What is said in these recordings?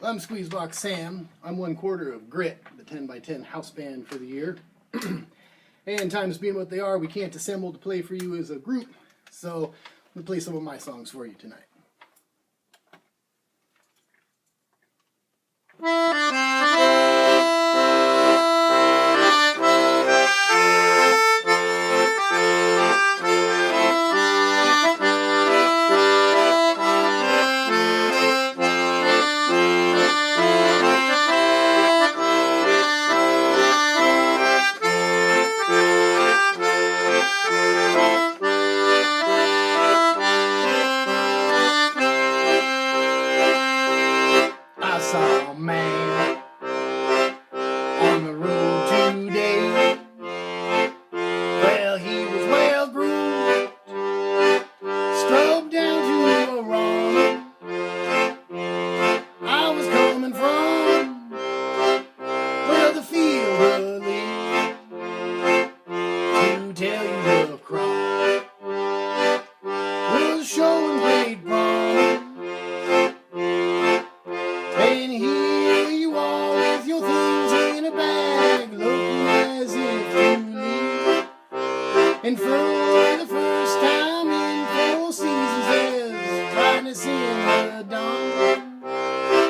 I'm Squeezebox Sam. I'm 1/4 of Grit, the 10x10 house band for the year. And times being what they are, we can't assemble to play for you as a group, so I'm going to play some of my songs for you tonight. And for the first time in 4 seasons, there's brightness in the dawn.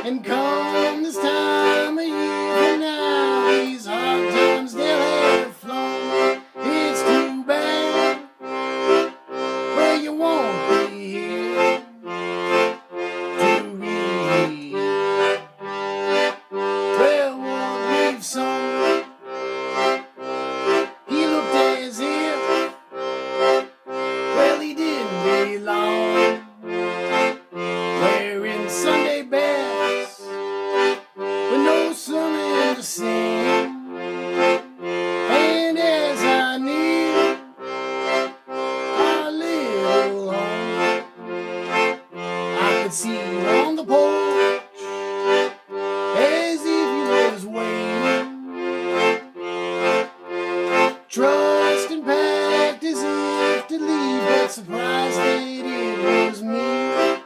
And come this time of year from now, these hard times they'll have flown. It's too bad, well, you won't be here to read 12 what we've sung. He looked as if, well, he didn't belong, wearing Sunday best with no sermon to sing. And as I near our little home, I could see you on the porch as if you was waiting, dressed and packed as if to leave, but surprised that it was me.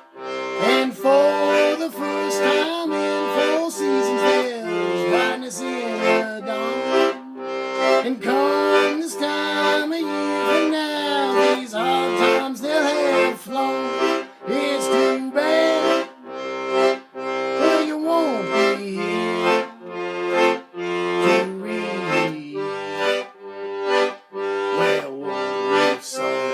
And for the first time in 4 seasons, there's brightness in the dawn. And come this time of year from now, these hard times they'll have flown. It's too bad, well, you won't be here to read well what we've sung.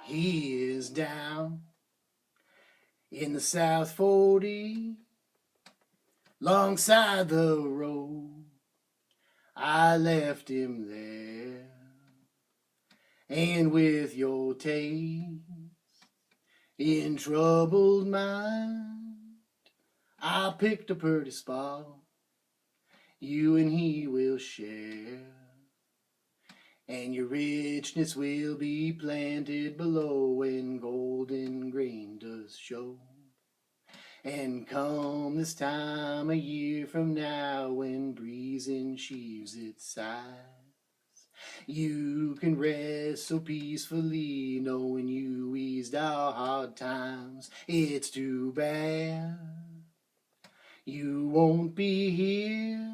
He is down in the South 40, alongside the road. I left him there, and with your taste in troubled mind, I picked a pretty spot you and he will share. and your richness will be planted below when golden grain does show. And come this time a year from now, when breezing sheaves its sides, you can rest so peacefully, knowing you eased our hard times. It's too bad you won't be here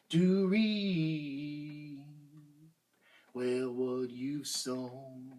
to reap well what you've sown.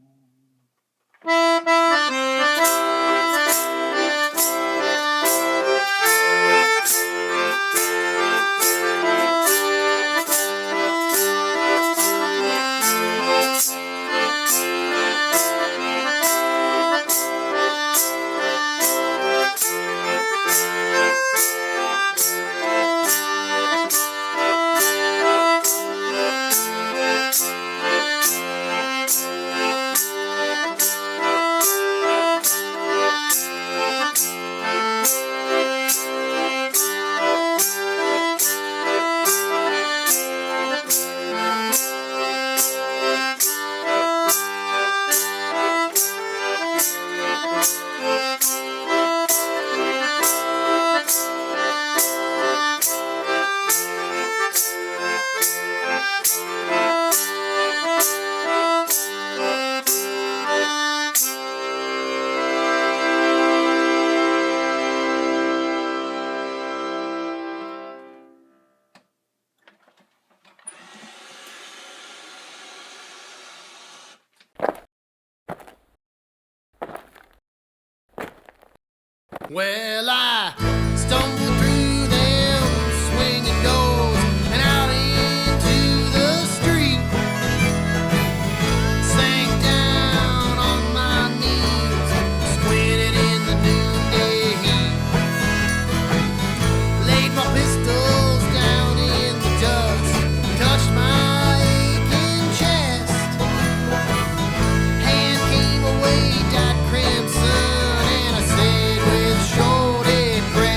Well, I stumbled through them swinging doors and out into the street. Sank down on my knees, squinted in the noonday heat. Laid my pistols down in the dust, touched my aching chest. Hand came away, dyed crimson, and I said with shorty breath,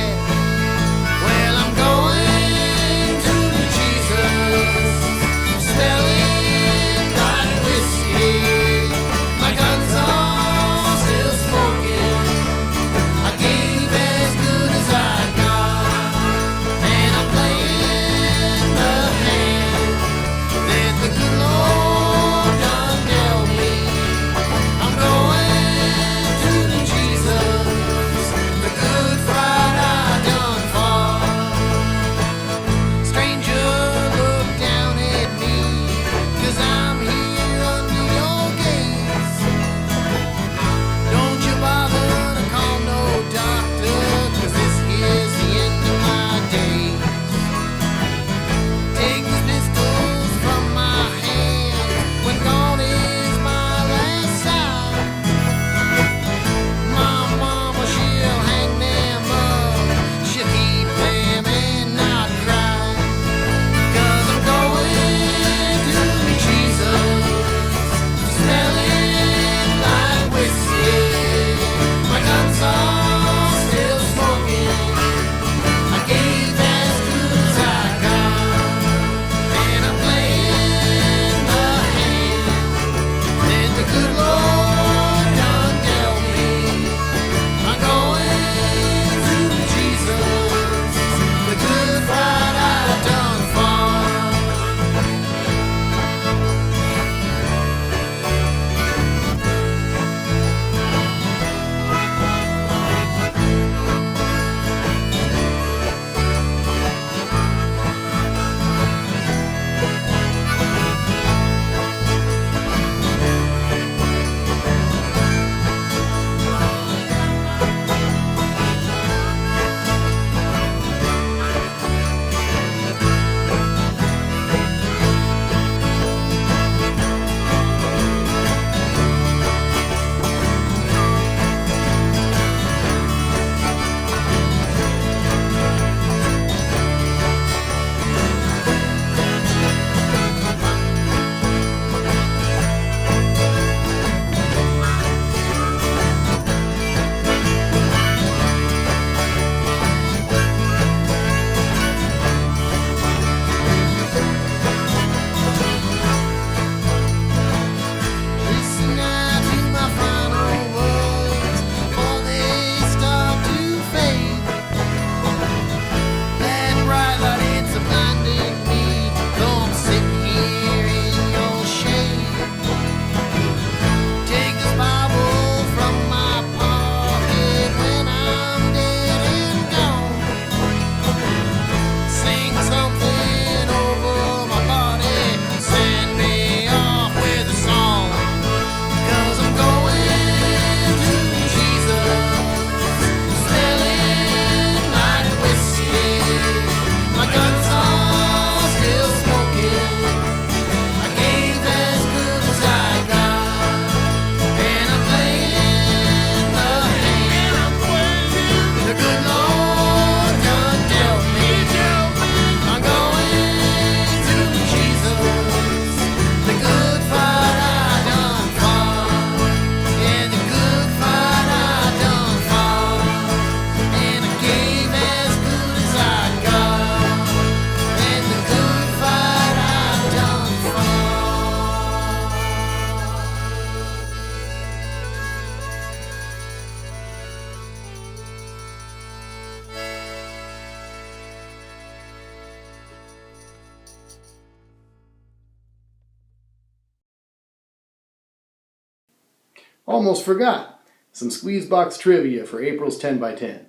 Almost forgot. Some squeezebox trivia for April's 10 by 10.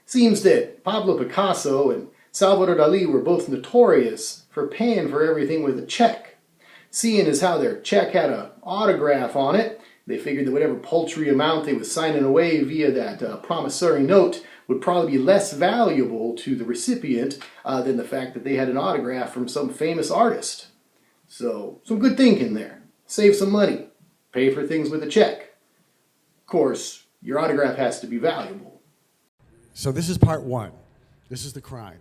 Seems that Pablo Picasso and Salvador Dali were both notorious for paying for everything with a check. Seeing as how their check had an autograph on it, they figured that whatever paltry amount they was signing away via that promissory note would probably be less valuable to the recipient than the fact that they had an autograph from some famous artist. So, some good thinking there. Save some money. Pay for things with a check. Of course, your autograph has to be valuable. So this is part one. This is the crime.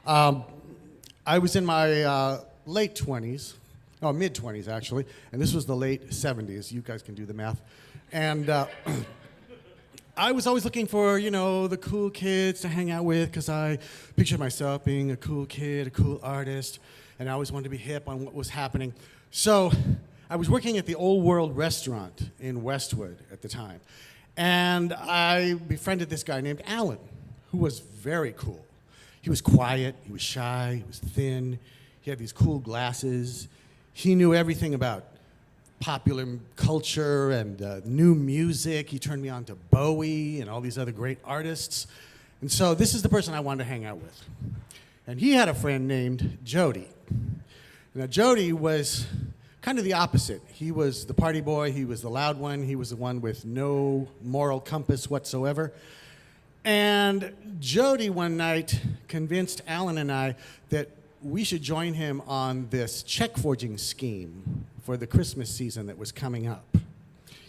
I was in my late 20s, mid-20s actually, and this was the late 70s. You guys can do the math. And I was always looking for, the cool kids to hang out with because I pictured myself being a cool kid, a cool artist, and I always wanted to be hip on what was happening. So I was working at the Old World restaurant in Westwood at the time, and I befriended this guy named Alan, who was very cool. He was quiet, he was shy, he was thin, he had these cool glasses. He knew everything about popular culture and new music. He turned me on to Bowie and all these other great artists. And so this is the person I wanted to hang out with. And he had a friend named Jody. Now Jody was kind of the opposite. He was the party boy, he was the loud one, he was the one with no moral compass whatsoever. And Jody one night convinced Alan and I that we should join him on this check forging scheme for the Christmas season that was coming up.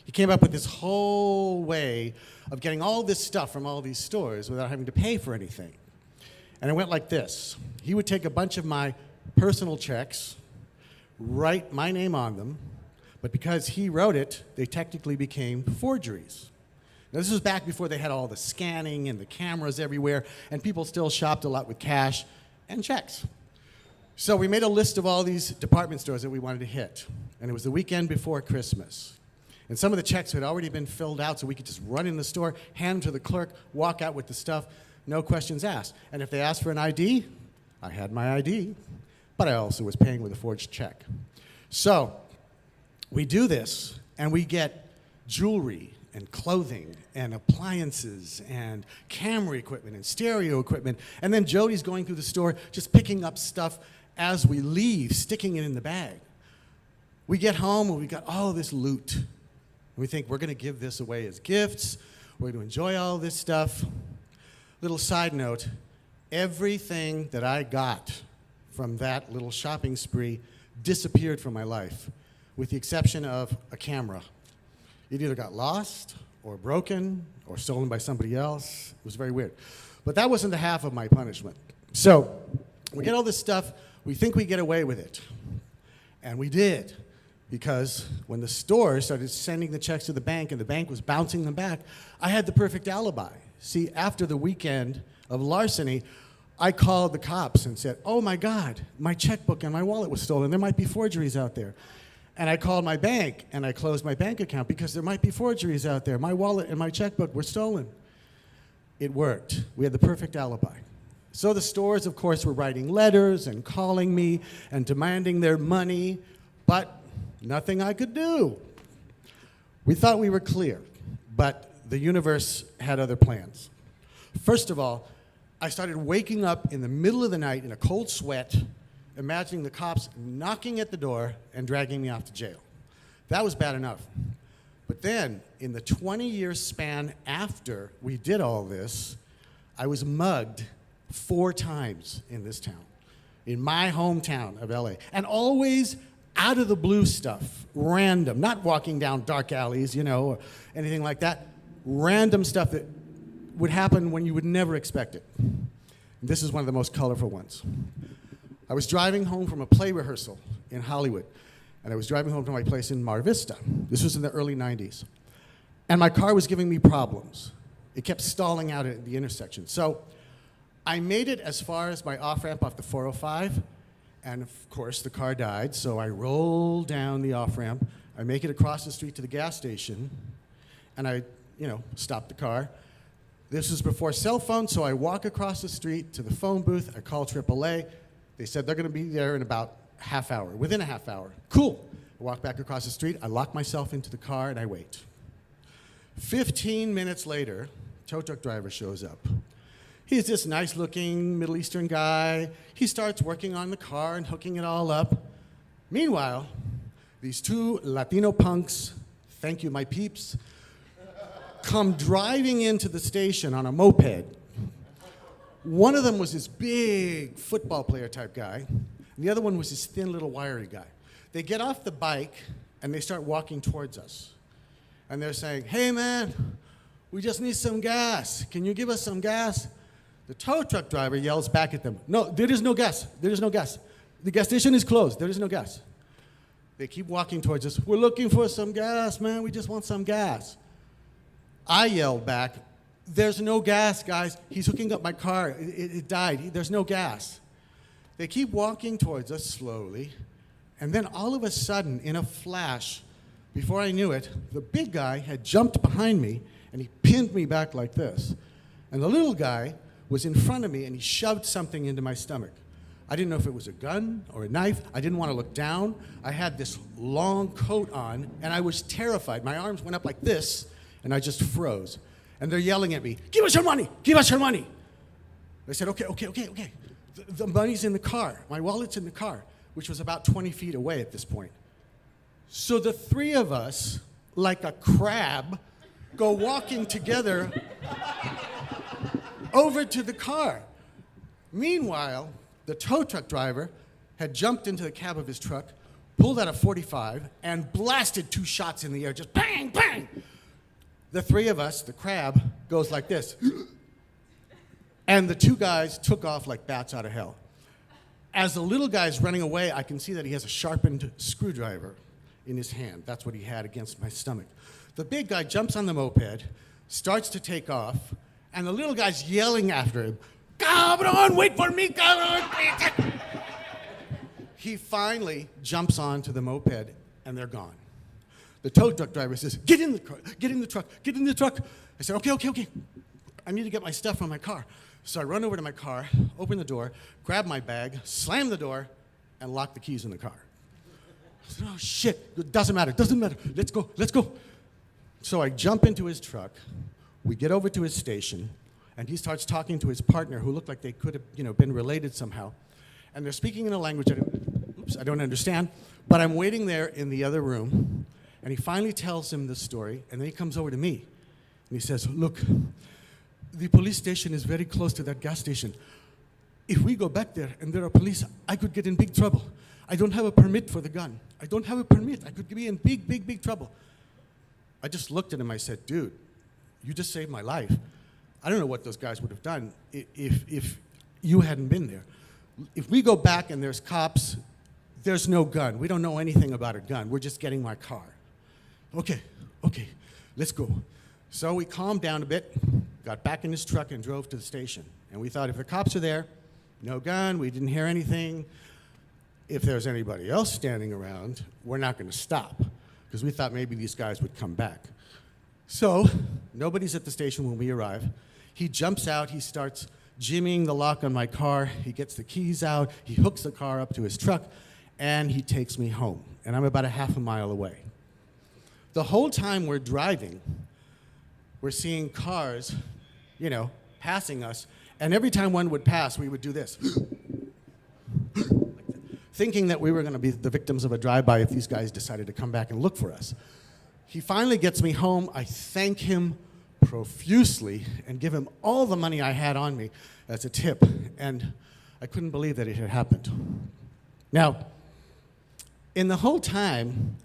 He came up with this whole way of getting all this stuff from all these stores without having to pay for anything. And it went like this. He would take a bunch of my personal checks, write my name on them, but because he wrote it, they technically became forgeries. Now, this was back before they had all the scanning and the cameras everywhere, and people still shopped a lot with cash and checks. So we made a list of all these department stores that we wanted to hit, and it was the weekend before Christmas. And some of the checks had already been filled out, so we could just run in the store, hand them to the clerk, walk out with the stuff, no questions asked. And if they asked for an ID, I had my ID, but I also was paying with a forged check. So we do this, and we get jewelry and clothing and appliances and camera equipment and stereo equipment. And then Jody's going through the store, just picking up stuff as we leave, sticking it in the bag. We get home and we got all this loot. We think we're gonna give this away as gifts. We're gonna enjoy all this stuff. Little side note, everything that I got from that little shopping spree disappeared from my life, with the exception of a camera. It either got lost or broken or stolen by somebody else. It was very weird. But that wasn't the half of my punishment. So we get all this stuff. We think we get away with it. And we did. Because when the store started sending the checks to the bank and the bank was bouncing them back, I had the perfect alibi. See, after the weekend of larceny, I called the cops and said, oh my God, my checkbook and my wallet was stolen. There might be forgeries out there. And I called my bank and I closed my bank account because there might be forgeries out there. My wallet and my checkbook were stolen. It worked. We had the perfect alibi. So the stores, of course, were writing letters and calling me and demanding their money, but nothing I could do. We thought we were clear, but the universe had other plans. First of all, I started waking up in the middle of the night in a cold sweat, imagining the cops knocking at the door and dragging me off to jail. That was bad enough. But then, in the 20-year span after we did all this, I was mugged 4 times in this town, in my hometown of LA, and always out of the blue stuff, random, not walking down dark alleys, or anything like that, random stuff that would happen when you would never expect it. And this is one of the most colorful ones. I was driving home from a play rehearsal in Hollywood, and I was driving home to my place in Mar Vista. This was in the early 90s. And my car was giving me problems. It kept stalling out at the intersection. So I made it as far as my off-ramp off the 405, and of course the car died, so I roll down the off-ramp. I make it across the street to the gas station, and I, stop the car. This was before cell phones, so I walk across the street to the phone booth. I call AAA. They said they're going to be there in about half hour, within a half hour. Cool. I walk back across the street, I lock myself into the car, and I wait. 15 minutes later, tow truck driver shows up. He's this nice-looking Middle Eastern guy. He starts working on the car and hooking it all up. Meanwhile, these two Latino punks, thank you, my peeps, come driving into the station on a moped. One of them was this big football player type guy, and the other one was this thin little wiry guy. They get off the bike, and they start walking towards us. And they're saying, hey, man, we just need some gas. Can you give us some gas? The tow truck driver yells back at them, no, there is no gas. There is no gas. The gas station is closed. There is no gas. They keep walking towards us. We're looking for some gas, man. We just want some gas. I yell back, there's no gas, guys. He's hooking up my car. It died. There's no gas. They keep walking towards us slowly, and then all of a sudden, in a flash, before I knew it, the big guy had jumped behind me, and he pinned me back like this. And the little guy was in front of me, and he shoved something into my stomach. I didn't know if it was a gun or a knife. I didn't want to look down. I had this long coat on, and I was terrified. My arms went up like this, and I just froze. And they're yelling at me, give us your money, give us your money. I said, okay. The money's in the car. My wallet's in the car, which was about 20 feet away at this point. So the three of us, like a crab, go walking together over to the car. Meanwhile, the tow truck driver had jumped into the cab of his truck, pulled out a .45, and blasted 2 shots in the air, just bang, bang. The three of us, the crab, goes like this. And the 2 guys took off like bats out of hell. As the little guy's running away, I can see that he has a sharpened screwdriver in his hand. That's what he had against my stomach. The big guy jumps on the moped, starts to take off, and the little guy's yelling after him, cabron, wait for me, cabron. He finally jumps onto the moped, and they're gone. The tow truck driver says, get in the car, get in the truck, get in the truck. I said, okay. I need to get my stuff from my car. So I run over to my car, open the door, grab my bag, slam the door, and lock the keys in the car. I said, oh, shit, it doesn't matter, let's go. So I jump into his truck, we get over to his station, and he starts talking to his partner, who looked like they could have, been related somehow. And they're speaking in a language I don't understand, but I'm waiting there in the other room, and he finally tells him the story, and then he comes over to me, and he says, look, the police station is very close to that gas station. If we go back there and there are police, I could get in big trouble. I don't have a permit for the gun. I don't have a permit. I could be in big trouble. I just looked at him. I said, dude, you just saved my life. I don't know what those guys would have done if you hadn't been there. If we go back and there's cops, there's no gun. We don't know anything about a gun. We're just getting my car. Okay, let's go. So we calmed down a bit, got back in his truck and drove to the station. And we thought if the cops are there, no gun, we didn't hear anything. If there's anybody else standing around, we're not going to stop, because we thought maybe these guys would come back. So nobody's at the station when we arrive. He jumps out, he starts jimmying the lock on my car, he gets the keys out, he hooks the car up to his truck, and he takes me home. And I'm about a half a mile away. The whole time we're driving, we're seeing cars, passing us, and every time one would pass, we would do this. Thinking that we were going to be the victims of a drive-by if these guys decided to come back and look for us. He finally gets me home. I thank him profusely and give him all the money I had on me as a tip, and I couldn't believe that it had happened. Now, in the whole time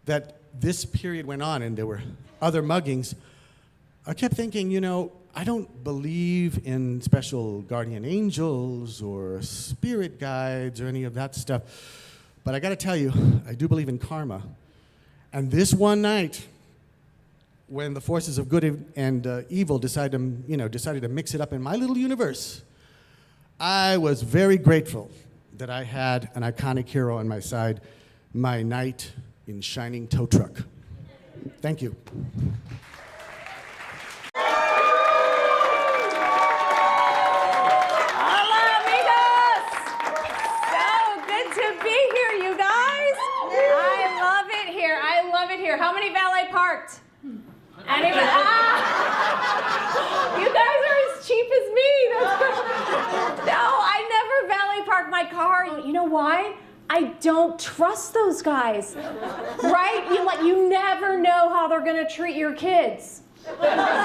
that this period went on and there were other muggings, I kept thinking, I don't believe in special guardian angels or spirit guides or any of that stuff. But I got to tell you, I do believe in karma. And this one night, when the forces of good and evil decided to mix it up in my little universe, I was very grateful that I had an iconic hero on my side, my knight in shining tow truck. Thank you. Anybody? You guys are as cheap as me. No, I never valet park my car. You know why? I don't trust those guys, right? You never know how they're gonna treat your kids. Yeah.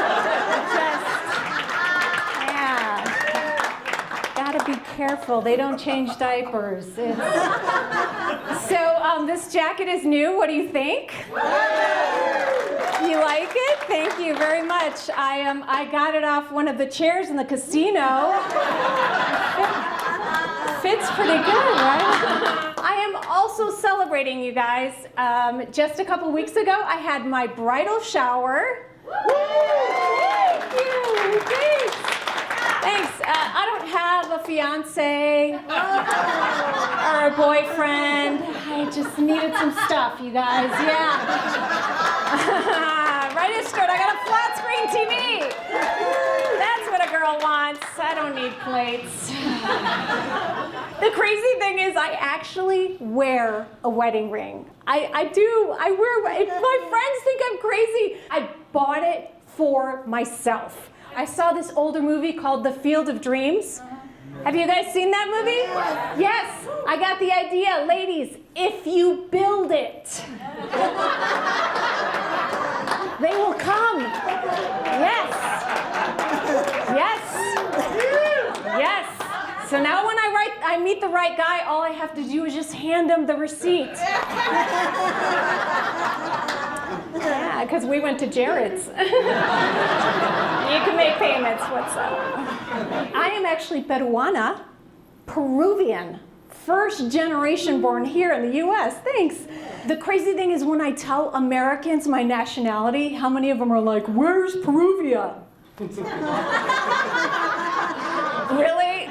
Gotta be careful. They don't change diapers. So this jacket is new. What do you think? You like it? Thank you very much. I got it off one of the chairs in the casino. Fits pretty good, right? I am also celebrating, you guys. Just a couple weeks ago, I had my bridal shower. Thank you. Thanks. Thanks. I don't have a fiance or a boyfriend. I just needed some stuff, you guys. Yeah. Registered. I got a flat screen TV. That's what a girl wants. I don't need plates. The crazy thing is I actually wear a wedding ring. I do. My friends think I'm crazy. I bought it for myself. I saw this older movie called The Field of Dreams. Have you guys seen that movie? Yes. I got the idea. Ladies, if you build it, they will come. Yes. Yes. Yes. So now when I meet the right guy, all I have to do is just hand him the receipt. Yeah, because we went to Jared's. You can make payments, what's up? I am actually Peruana, Peruvian, first generation born here in the US, thanks. The crazy thing is when I tell Americans my nationality, how many of them are like, where's Peruvia? Really?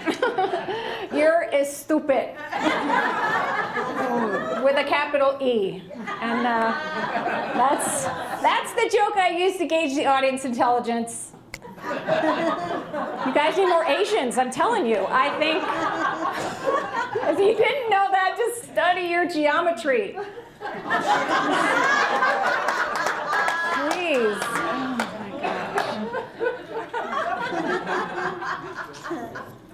You're stupid. With a capital E. And that's the joke I use to gauge the audience intelligence. You guys need more Asians, I'm telling you. I think, if you didn't know that, just study your geometry. Please.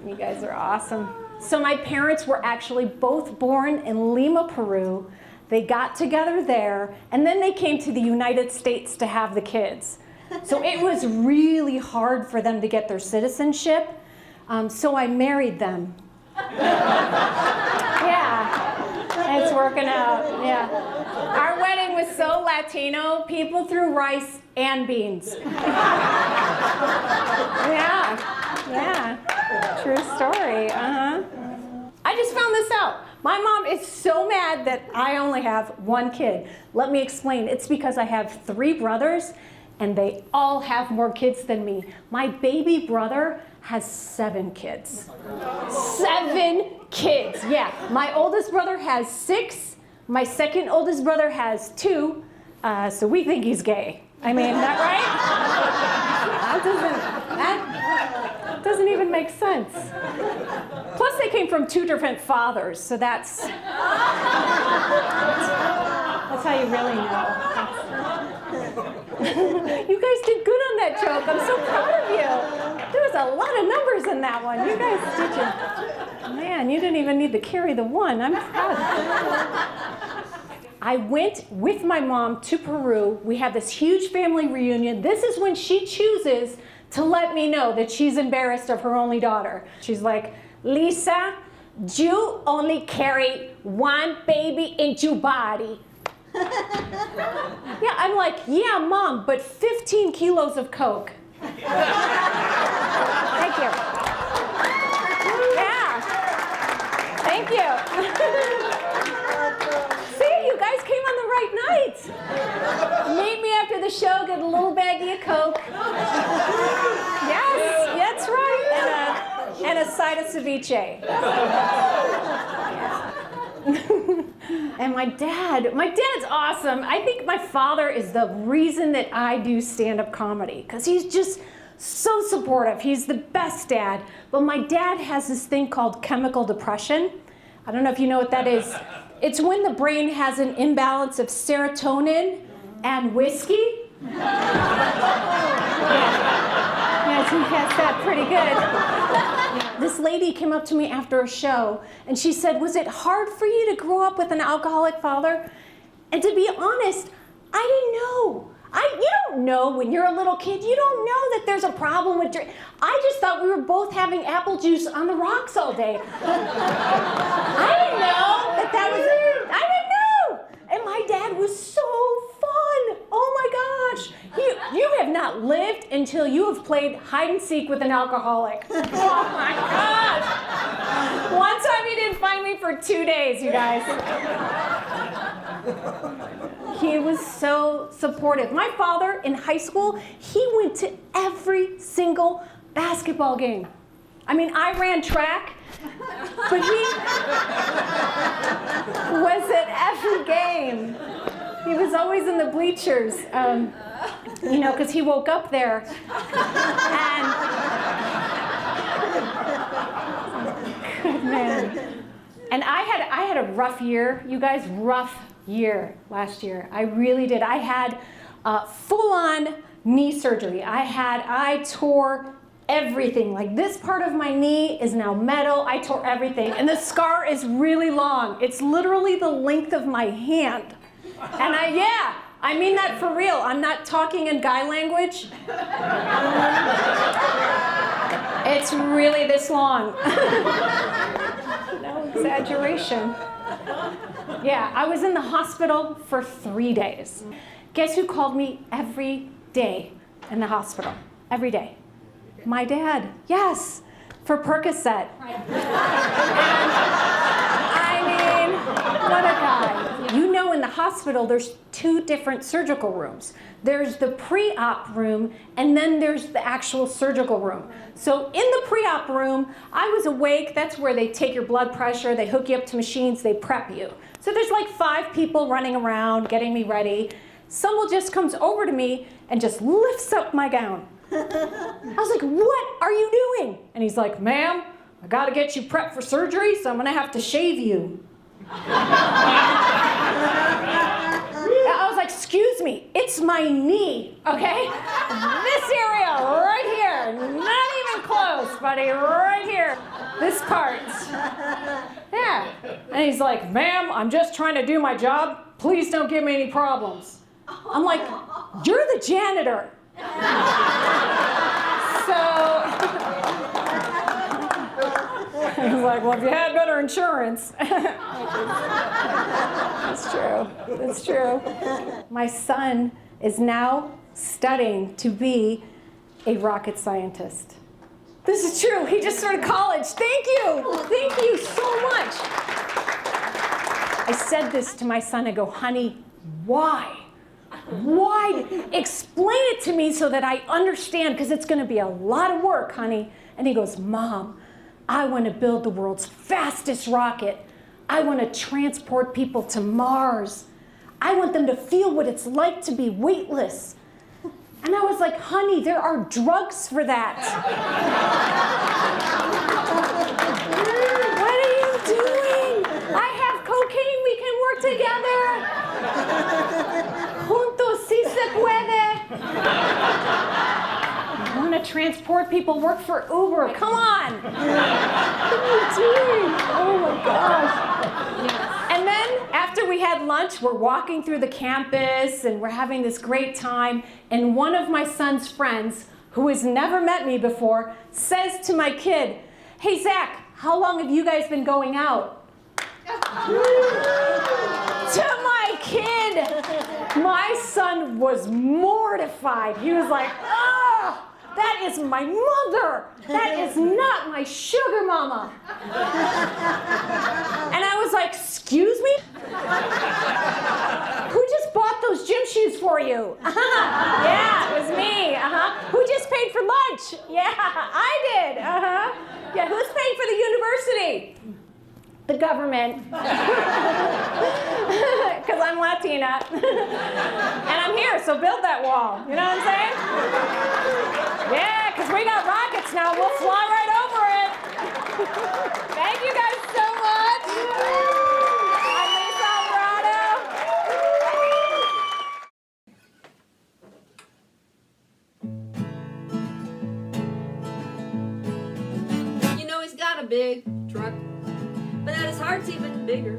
You guys are awesome. So my parents were actually both born in Lima, Peru. They got together there, and then they came to the United States to have the kids. So it was really hard for them to get their citizenship. So I married them. Yeah, it's working out, yeah. Our wedding was so Latino, people threw rice and beans. Yeah, yeah, true story, I just found this out. My mom is so mad that I only have one kid. Let me explain. It's because I have 3 brothers, and they all have more kids than me. My baby brother has 7 kids. 7 kids, yeah. My oldest brother has 6. My second oldest brother has 2. So we think he's gay. I mean, that right? That doesn't even make sense. Plus, they came from 2 different fathers, so that's how you really know. You guys did good on that joke. I'm so proud of you. There was a lot of numbers in that one. You guys did Man, you didn't even need to carry the 1. I'm proud of you. I went with my mom to Peru. We had this huge family reunion. This is when she chooses to let me know that she's embarrassed of her only daughter. She's like, Lisa, you only carry 1 baby in your body. Yeah, I'm like, yeah, Mom, but 15 kilos of Coke. Thank you. Yeah. Thank you. See, you guys came on the right night. Meet me after the show, get a little baggie of Coke. Yes, that's right. And a side of ceviche. And my dad's awesome. I think my father is the reason that I do stand-up comedy, because he's just so supportive. He's the best dad. But my dad has this thing called chemical depression. I don't know if you know what that is. It's when the brain has an imbalance of serotonin and whiskey. that pretty good. This lady came up to me after a show, and she said, was it hard for you to grow up with an alcoholic father? And to be honest, I didn't know. You don't know when you're a little kid. You don't know that there's a problem with drink. I just thought we were both having apple juice on the rocks all day. I didn't know that was, I didn't know. And my dad was so fun. Oh my gosh. You have not lived until you have played hide and seek with an alcoholic. Oh my gosh. One time he didn't find me for 2 days, you guys. He was so supportive. My father in high school, he went to every single basketball game. I mean, I ran track, but he was at every game. He was always in the bleachers, you know, because he woke up there. And good man. And I had a rough year, you guys, rough year last year. I really did. I had full-on knee surgery. I tore everything. Like this part of my knee is now metal. I tore everything. And the scar is really long. It's literally the length of my hand. And I mean that for real. I'm not talking in guy language. It's really this long. No exaggeration. Yeah, I was in the hospital for 3 days. Guess who called me every day in the hospital? Every day. My dad. Yes, for Percocet. I mean, what a guy. You know, in the hospital, there's 2 different surgical rooms. There's the pre-op room, and then there's the actual surgical room. So in the pre-op room, I was awake. That's where they take your blood pressure, they hook you up to machines, they prep you. So there's like 5 people running around, getting me ready. Someone just comes over to me and just lifts up my gown. I was like, what are you doing? And he's like, ma'am, I gotta get you prepped for surgery, so I'm gonna have to shave you. I was like, excuse me, it's my knee, okay? This area right here, not even close, buddy, right here. This part. Yeah. And he's like, ma'am, I'm just trying to do my job. Please don't give me any problems. I'm like, you're the janitor. So I was like, well, if you had better insurance. That's true. That's true. My son is now studying to be a rocket scientist. This is true. He just started college. Thank you. Thank you so much. I said this to my son. I go, honey, why? Why? Explain it to me so that I understand, because it's going to be a lot of work, honey. And he goes, Mom, I want to build the world's fastest rocket. I want to transport people to Mars. I want them to feel what it's like to be weightless. And I was like, honey, there are drugs for that. What are you doing? I have cocaine. We can work together. Juntos sí se puede. I want to transport people, work for Uber. Come on. What are you doing? Oh my gosh. And then after we had lunch, we're walking through the campus and we're having this great time. And one of my son's friends, who has never met me before, says to my kid, hey, Zach, how long have you guys been going out? To my kid, my son was mortified. He was like, oh, that is my mother. That is not my sugar mama. And I was like, excuse me? Who just bought those gym shoes for you? Yeah, it was me. Who just paid for lunch? Yeah, I did. Yeah, who's paying for the university? The government. Because I'm Latina. And I'm here, so build that wall. You know what I'm saying? Yeah, because we got rockets now. We'll fly right over it. Thank you guys so much. I'm Lisa Alvarado. big truck, but that his heart's even bigger.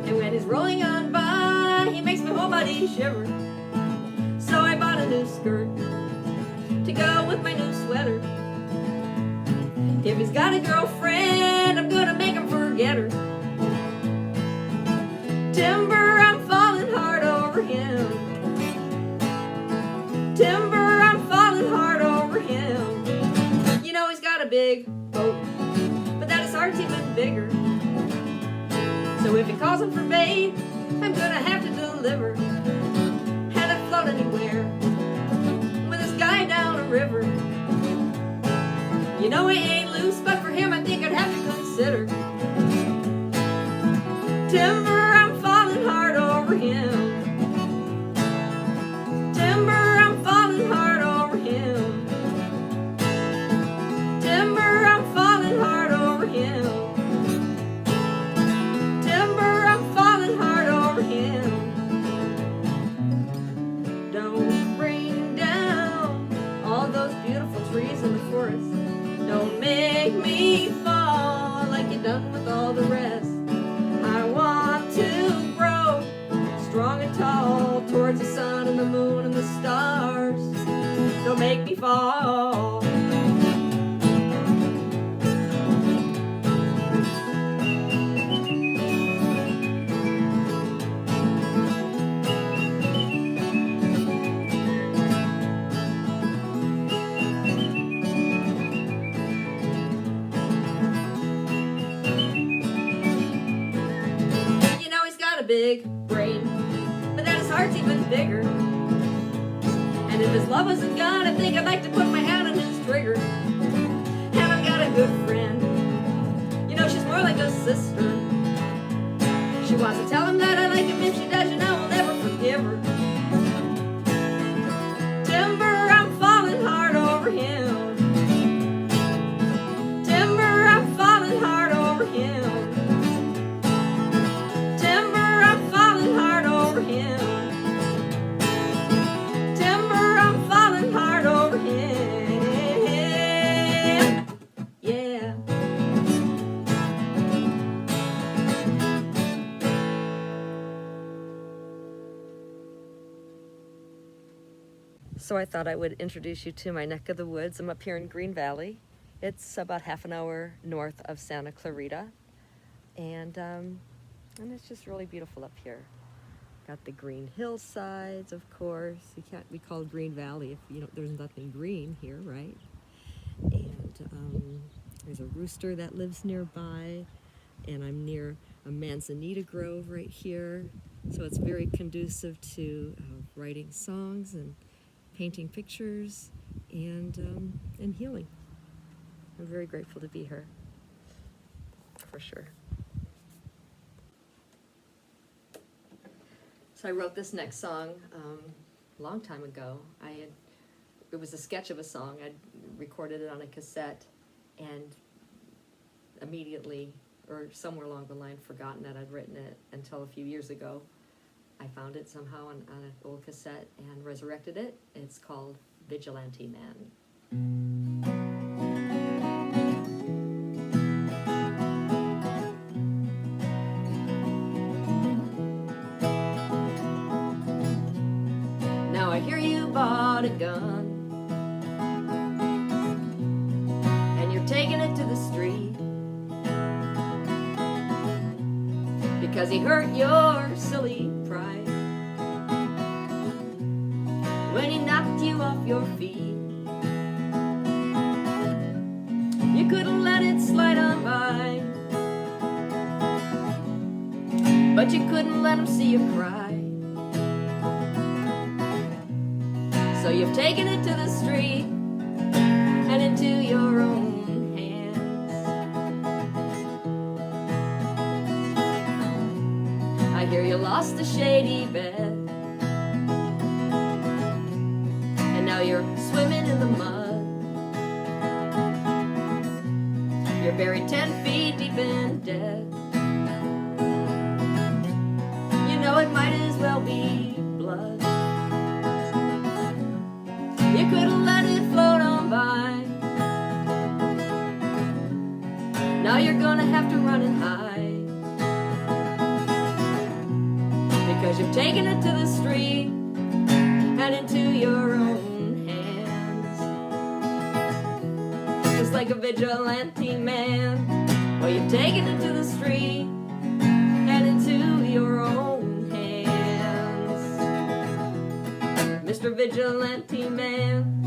And when he's rolling on by, he makes my whole body shiver. So I bought a new skirt to go with my new sweater. If he's got a girlfriend, I'm gonna make him forget her. Timber, I'm falling hard over him. Timber, I'm falling hard over him. You know he's got a big boat, but that his heart's even bigger. So if he calls him for bait, I'm gonna have to deliver. Had it float anywhere with this guy down a river. You know he ain't loose, but for him I think I'd have to consider. Timber, I'm falling hard over him. Timber, I'm falling hard over him. Timber, I'm falling hard over him. Timber, I'm falling hard over him. Don't bring down all those beautiful trees in the forest. Don't make me fall like you done with all the rest. I want to grow strong and tall towards the sun and the moon and the stars. Don't make me fall. Big brain, but that his heart's even bigger. And if his love was a gun, I think I'd like to put my hand on his trigger. And I've got a good friend, you know she's more like a sister. She wants to tell him that I like him. If she does, you know I'll never forgive her. Timber, I'm falling hard over him. Timber, I'm falling hard over him. So I thought I would introduce you to my neck of the woods. I'm up here in Green Valley. It's about half an hour north of Santa Clarita. And it's just really beautiful up here. Got the green hillsides, of course. You can't be called Green Valley if you don't, there's nothing green here, right? And there's a rooster that lives nearby. And I'm near a manzanita grove right here. So it's very conducive to writing songs and painting pictures and healing. I'm very grateful to be here, for sure. So I wrote this next song a long time ago. It was a sketch of a song. I'd recorded it on a cassette and immediately, or somewhere along the line, forgotten that I'd written it until a few years ago. I found it somehow on an old cassette and resurrected it. It's called Vigilante Man. Now I hear you bought a gun and you're taking it to the street because he hurt your silly pride when he knocked you off your feet. You couldn't let it slide on by, but you couldn't let him see you cry. So you've taken it to the street and into your own hands. I hear you lost a shady bed, and now you're swimming in the mud. You're buried 10 feet deep in death. You know it might as well be blood. You couldn't let it float on by, and into your own hands. Just like a vigilante man, well, you've taken it to the street and into your own hands. Mr. Vigilante Man.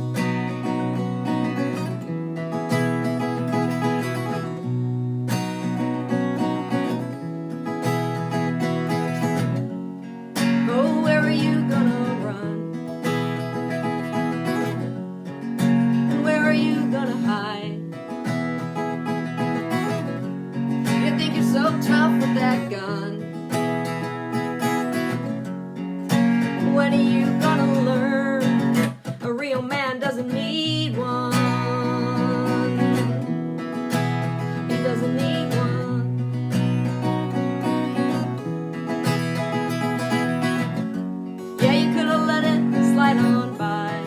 Oh, where are you gonna run? And where are you gonna hide? You think you're so tough with that gun. When are you gonna learn? A real man doesn't need one. He doesn't need one. Yeah, you could have let it slide on by.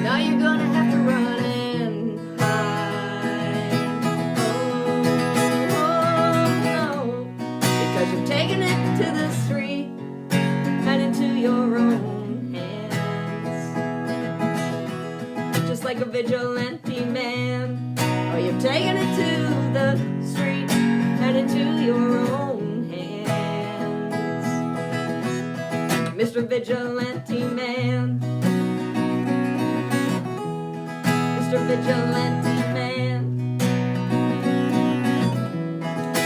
Now you're gonna have to run and hide. Oh, no, because you've taken it to the street and into your own hands. Just like a vigilante man. Oh, you've taken it to the street and into your own hands. Mr. Vigilante Man. Mr. Vigilante Man.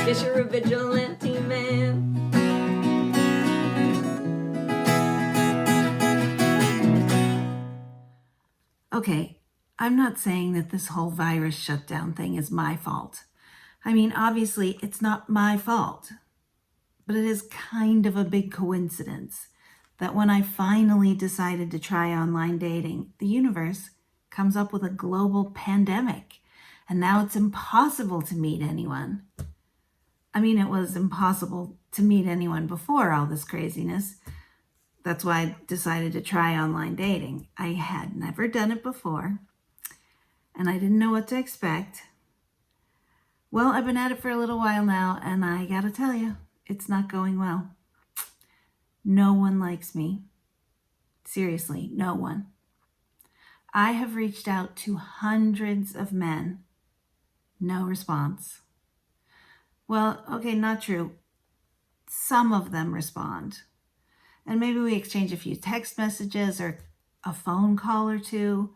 Guess you're a vigilante man. Okay, I'm not saying that this whole virus shutdown thing is my fault. I mean, obviously, it's not my fault. But it is kind of a big coincidence that when I finally decided to try online dating, the universe comes up with a global pandemic, and now it's impossible to meet anyone. I mean, it was impossible to meet anyone before all this craziness. That's why I decided to try online dating. I had never done it before, and I didn't know what to expect. Well, I've been at it for a little while now, and I gotta tell you, it's not going well. No one likes me. Seriously, no one. I have reached out to hundreds of men. No response. Well, okay, not true. Some of them respond. And maybe we exchange a few text messages or a phone call or two,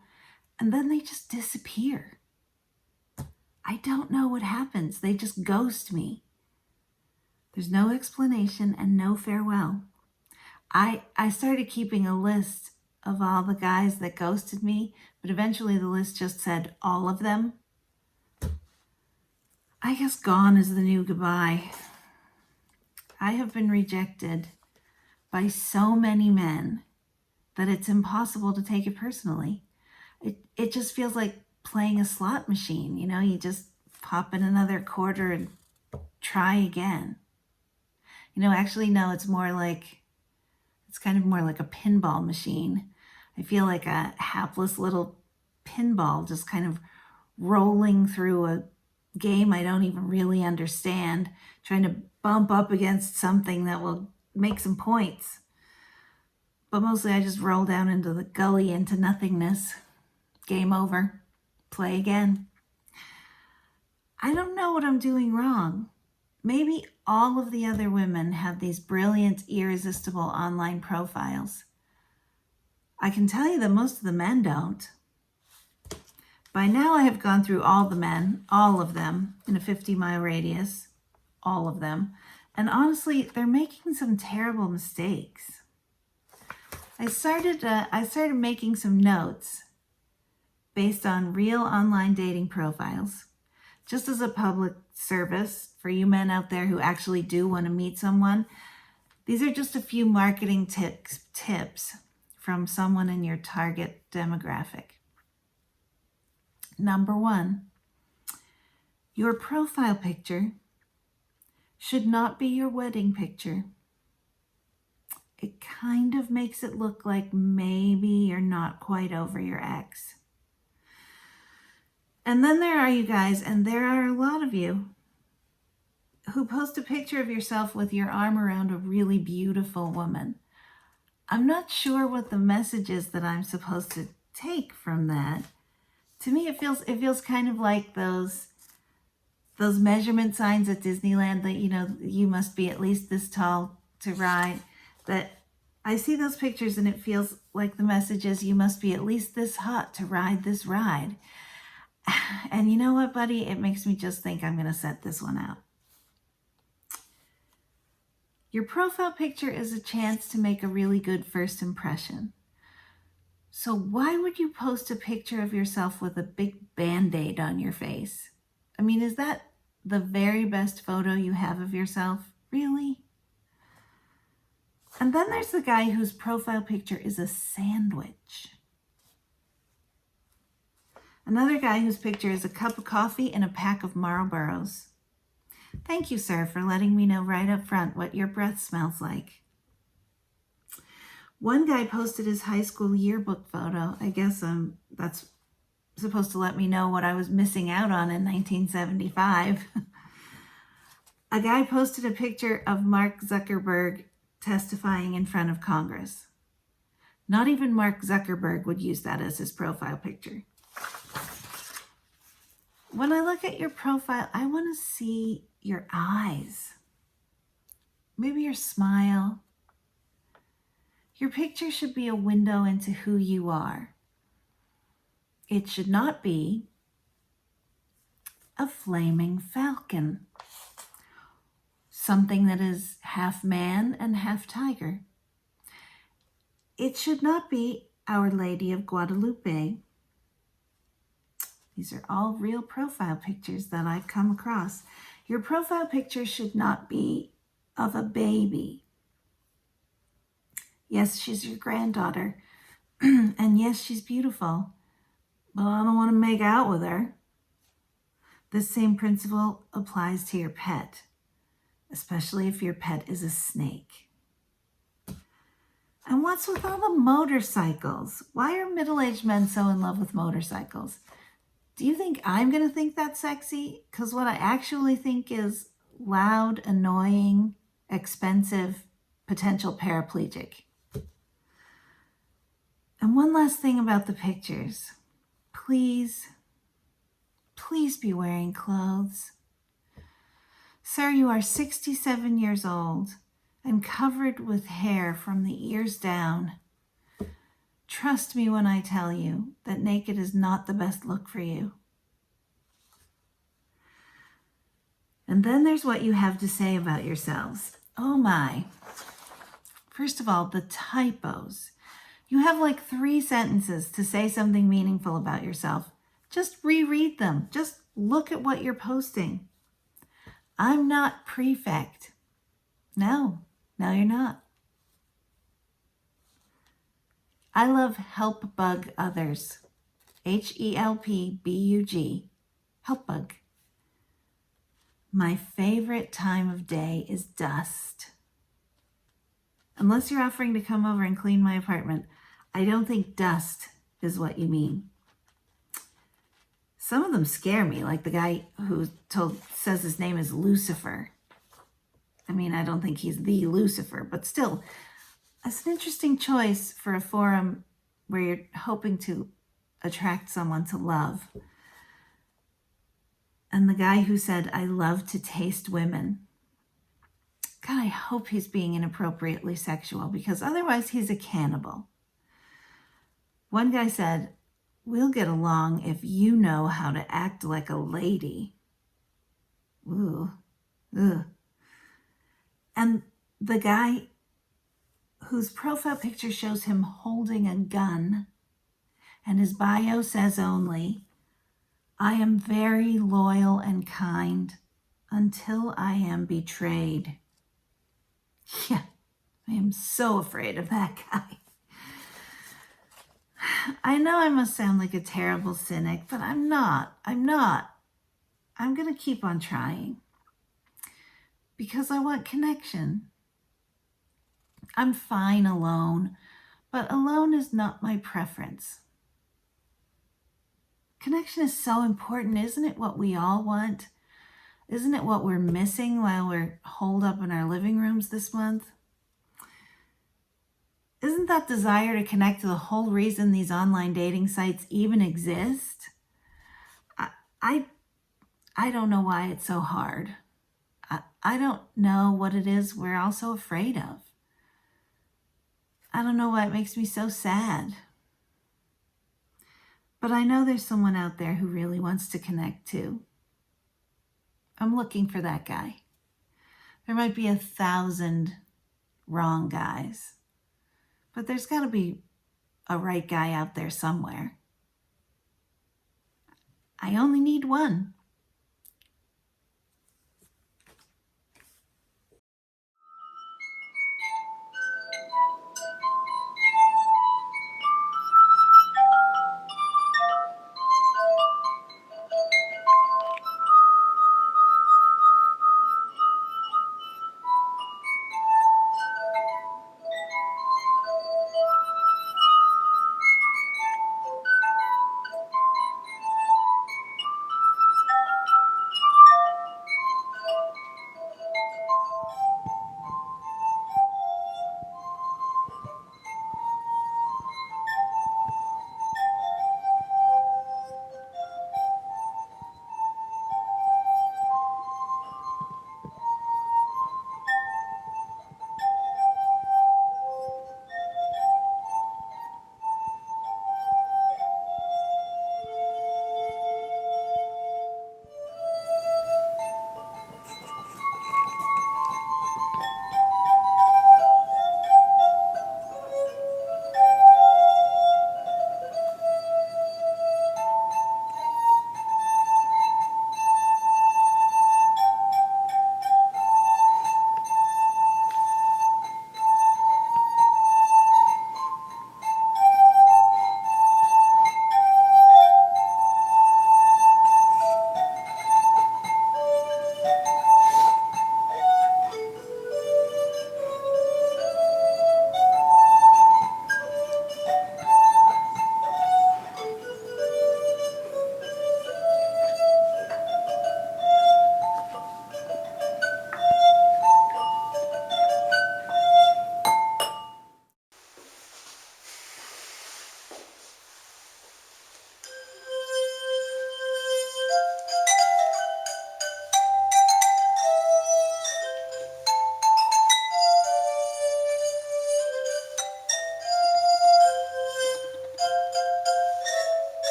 and then they just disappear. I don't know what happens. They just ghost me. There's no explanation and no farewell. I started keeping a list of all the guys that ghosted me, but eventually the list just said all of them. I guess gone is the new goodbye. I have been rejected by so many men that it's impossible to take it personally. It just feels like playing a slot machine, you know, you just pop in another quarter and try again. You know, actually, no, it's kind of more like a pinball machine. I feel like a hapless little pinball just kind of rolling through a game I don't even really understand, trying to bump up against something that will make some points. But mostly I just roll down into the gully, into nothingness. Game over. Play again. I don't know what I'm doing wrong. Maybe all of the other women have these brilliant, irresistible online profiles. I can tell you that most of the men don't. By now I have gone through all the men, all of them, in a 50-mile radius. All of them. And honestly, they're making some terrible mistakes. I started making some notes based on real online dating profiles, just as a public service for you men out there who actually do want to meet someone. These are just a few marketing tips from someone in your target demographic. Number 1, your profile picture should not be your wedding picture. It kind of makes it look like maybe you're not quite over your ex. And then there are you guys, and there are a lot of you, who post a picture of yourself with your arm around a really beautiful woman. I'm not sure what the message is that I'm supposed to take from that. To me, it feels kind of like those measurement signs at Disneyland that, you must be at least this tall to ride. That I see those pictures and it feels like the message is you must be at least this hot to ride this ride. And you know what, buddy? It makes me just think I'm going to set this one out. Your profile picture is a chance to make a really good first impression. So why would you post a picture of yourself with a big Band-Aid on your face? I mean, is that the very best photo you have of yourself? Really? And then there's the guy whose profile picture is a sandwich. Another guy whose picture is a cup of coffee and a pack of Marlboros. Thank you, sir, for letting me know right up front what your breath smells like. One guy posted his high school yearbook photo. I guess that's supposed to let me know what I was missing out on in 1975. A guy posted a picture of Mark Zuckerberg testifying in front of Congress. Not even Mark Zuckerberg would use that as his profile picture. When I look at your profile, I want to see your eyes. Maybe your smile. Your picture should be a window into who you are. It should not be a flaming falcon. Something that is half man and half tiger. It should not be Our Lady of Guadalupe. These are all real profile pictures that I've come across. Your profile picture should not be of a baby. Yes, she's your granddaughter. And yes, she's beautiful. But I don't want to make out with her. This same principle applies to your pet, especially if your pet is a snake. And what's with all the motorcycles? Why are middle-aged men so in love with motorcycles? Do you think I'm going to think that's sexy? Because what I actually think is loud, annoying, expensive, potential paraplegic. And one last thing about the pictures. Please be wearing clothes. Sir, you are 67 years old and covered with hair from the ears down. Trust me when I tell you that naked is not the best look for you. And then there's what you have to say about yourselves. Oh my. First of all, the typos. You have like 3 sentences to say something meaningful about yourself. Just reread them. Just look at what you're posting. I'm not prefect. No, you're not. I love help bug others. HELPBUG. Help bug. My favorite time of day is dust. Unless you're offering to come over and clean my apartment, I don't think dust is what you mean. Some of them scare me, like the guy who says his name is Lucifer. I mean, I don't think he's the Lucifer, but still, that's an interesting choice for a forum where you're hoping to attract someone to love. And the guy who said, I love to taste women. God, I hope he's being inappropriately sexual, because otherwise he's a cannibal. One guy said, we'll get along if you know how to act like a lady. Ooh. Ugh. And the guy whose profile picture shows him holding a gun, and his bio says only, I am very loyal and kind until I am betrayed. Yeah, I am so afraid of that guy. I know I must sound like a terrible cynic, but I'm not. I'm going to keep on trying because I want connection. I'm fine alone, but alone is not my preference. Connection is so important. Isn't it what we all want? Isn't it what we're missing while we're holed up in our living rooms this month? Isn't that desire to connect to the whole reason these online dating sites even exist? I don't know why it's so hard. I don't know what it is we're all so afraid of. I don't know why it makes me so sad. But I know there's someone out there who really wants to connect too. I'm looking for that guy. There might be 1,000 wrong guys, but there's got to be a right guy out there somewhere. I only need one.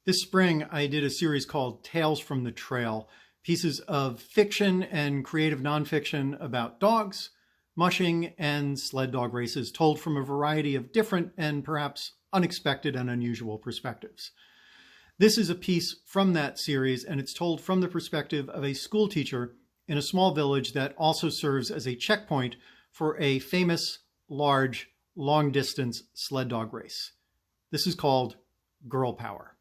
This spring, I did a series called Tales from the Trail, pieces of fiction and creative nonfiction about dogs, mushing, and sled dog races, told from a variety of different and perhaps unexpected and unusual perspectives. This is a piece from that series, and it's told from the perspective of a school teacher in a small village that also serves as a checkpoint for a famous, large, long-distance sled dog race. This is called Girl Power.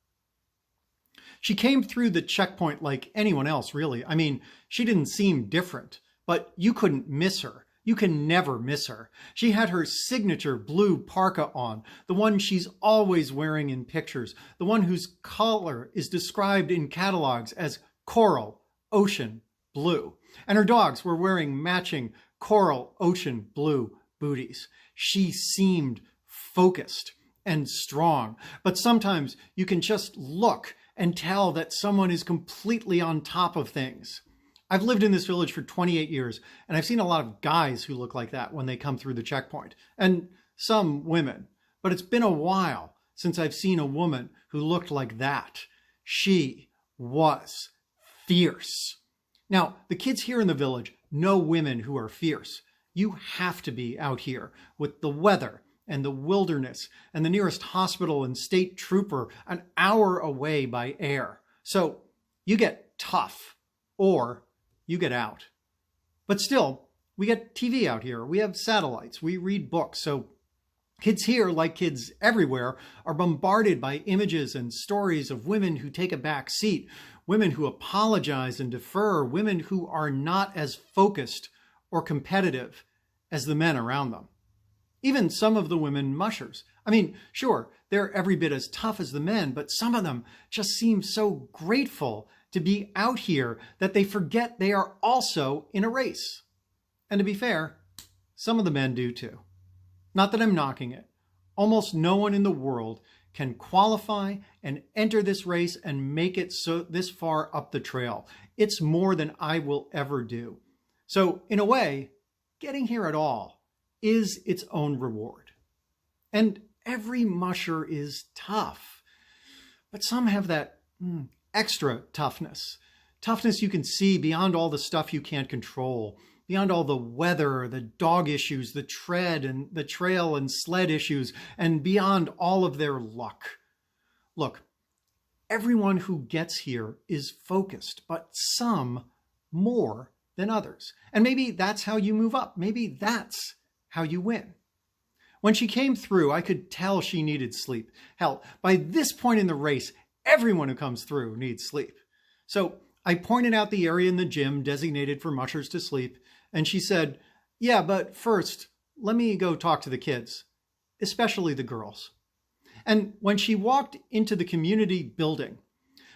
She came through the checkpoint like anyone else, really. I mean, she didn't seem different, but you couldn't miss her. You can never miss her. She had her signature blue parka on, the one she's always wearing in pictures, the one whose color is described in catalogs as coral, ocean, blue. And her dogs were wearing matching coral, ocean, blue booties. She seemed focused and strong, but sometimes you can just look and tell that someone is completely on top of things. I've lived in this village for 28 years, and I've seen a lot of guys who look like that when they come through the checkpoint, and some women. But it's been a while since I've seen a woman who looked like that. She was fierce. Now, the kids here in the village know women who are fierce. You have to be out here with the weather and the wilderness and the nearest hospital and state trooper an hour away by air. So you get tough or you get out. But still, we get TV out here. We have satellites. We read books. So kids here, like kids everywhere, are bombarded by images and stories of women who take a back seat, women who apologize and defer, women who are not as focused or competitive as the men around them. Even some of the women mushers. I mean, sure, they're every bit as tough as the men, but some of them just seem so grateful to be out here that they forget they are also in a race. And to be fair, some of the men do too. Not that I'm knocking it. Almost no one in the world can qualify and enter this race and make it so this far up the trail. It's more than I will ever do. So in a way, getting here at all is its own reward. And every musher is tough, but some have that extra toughness. Toughness you can see beyond all the stuff you can't control, beyond all the weather, the dog issues, the tread and the trail and sled issues, and beyond all of their luck. Look, everyone who gets here is focused, but some more than others. And maybe that's how you move up. Maybe that's how you win. When she came through, I could tell she needed sleep. Hell, by this point in the race, everyone who comes through needs sleep. So I pointed out the area in the gym designated for mushers to sleep, and she said, "Yeah, but first, let me go talk to the kids, especially the girls." And when she walked into the community building,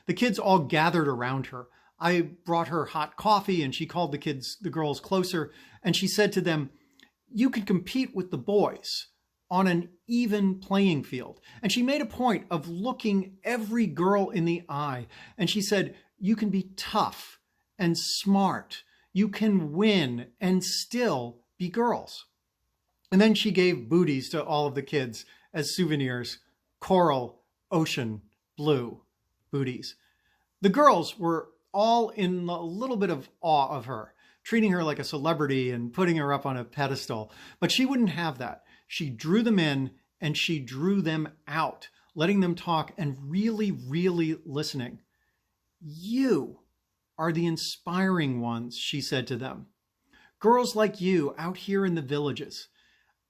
the kids all gathered around her. I brought her hot coffee, and she called the girls closer, and she said to them, "You can compete with the boys on an even playing field." And she made a point of looking every girl in the eye. And she said, "You can be tough and smart. You can win and still be girls." And then she gave booties to all of the kids as souvenirs. Coral, ocean, blue booties. The girls were all in a little bit of awe of her, treating her like a celebrity and putting her up on a pedestal. But she wouldn't have that. She drew them in and she drew them out, letting them talk and really, really listening. "You are the inspiring ones," she said to them. "Girls like you out here in the villages.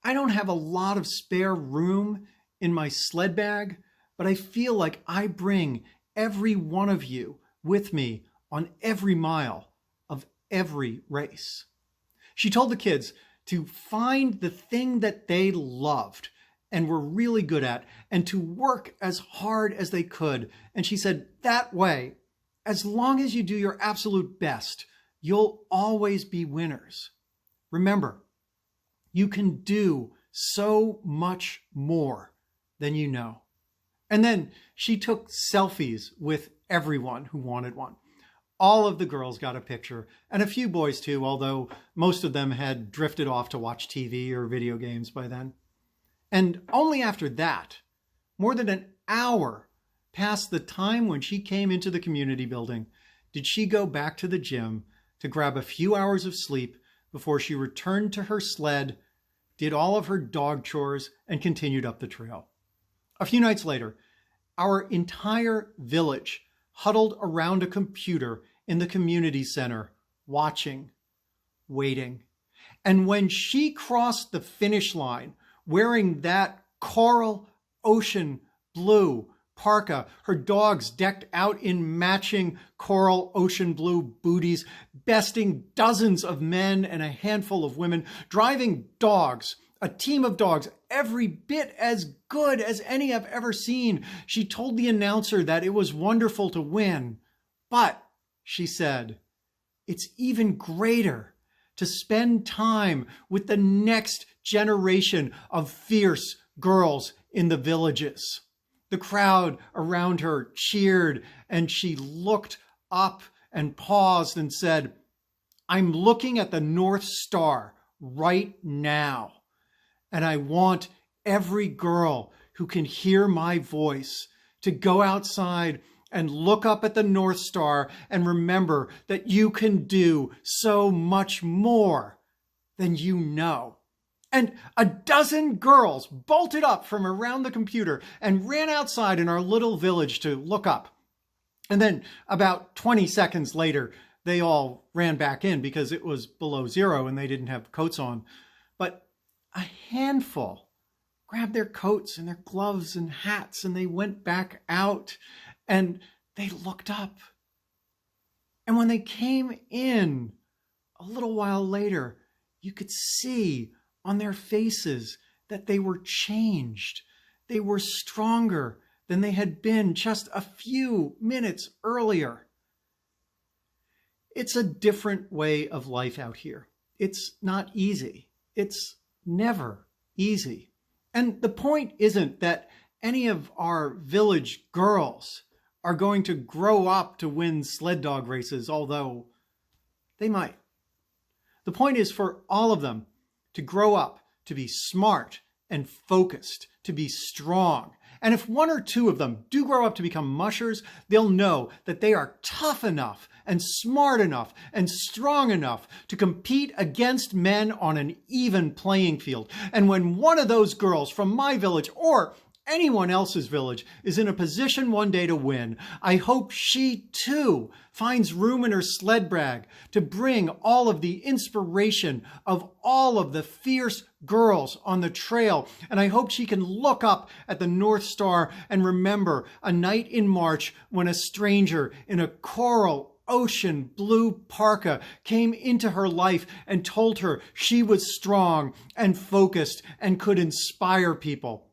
I don't have a lot of spare room in my sled bag, but I feel like I bring every one of you with me on every mile of every race." She told the kids to find the thing that they loved and were really good at and to work as hard as they could. And she said, that way, as long as you do your absolute best, you'll always be winners. Remember, you can do so much more than you know. And then she took selfies with everyone who wanted one. All of the girls got a picture, and a few boys too, although most of them had drifted off to watch TV or video games by then. And only after that, more than an hour past the time when she came into the community building did she go back to the gym to grab a few hours of sleep before she returned to her sled, did all of her dog chores, and continued up the trail. A few nights later, our entire village huddled around a computer in the community center, watching, waiting. And when she crossed the finish line wearing that coral ocean blue parka, her dogs decked out in matching coral ocean blue booties, besting dozens of men and a handful of women, driving dogs, a team of dogs, every bit as good as any I've ever seen. She told the announcer that it was wonderful to win, but, she said, it's even greater to spend time with the next generation of fierce girls in the villages. The crowd around her cheered, and she looked up and paused and said, I'm looking at the North Star right now, and I want every girl who can hear my voice to go outside and look up at the North Star and remember that you can do so much more than you know. And a dozen girls bolted up from around the computer and ran outside in our little village to look up. And then about 20 seconds later, they all ran back in because it was below zero and they didn't have coats on. But a handful grabbed their coats and their gloves and hats and they went back out and they looked up. And when they came in a little while later, you could see on their faces that they were changed. They were stronger than they had been just a few minutes earlier. It's a different way of life out here. It's not easy. It's never easy. And the point isn't that any of our village girls are going to grow up to win sled dog races, although they might. The point is for all of them to grow up, to be smart and focused, to be strong. And if one or two of them do grow up to become mushers, they'll know that they are tough enough and smart enough and strong enough to compete against men on an even playing field. And when one of those girls from my village or anyone else's village is in a position one day to win, I hope she too finds room in her sled bag to bring all of the inspiration of all of the fierce girls on the trail. And I hope she can look up at the North Star and remember a night in March when a stranger in a coral ocean blue parka came into her life and told her she was strong and focused and could inspire people.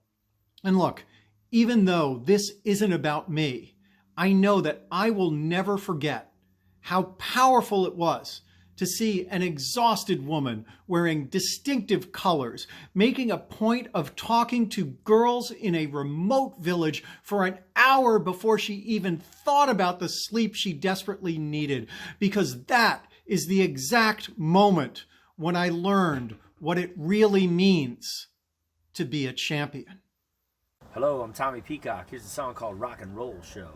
And look, even though this isn't about me, I know that I will never forget how powerful it was to see an exhausted woman wearing distinctive colors, making a point of talking to girls in a remote village for an hour before she even thought about the sleep she desperately needed, because that is the exact moment when I learned what it really means to be a champion. Hello, I'm Tommy Peacock. Here's a song called Rock and Roll Show.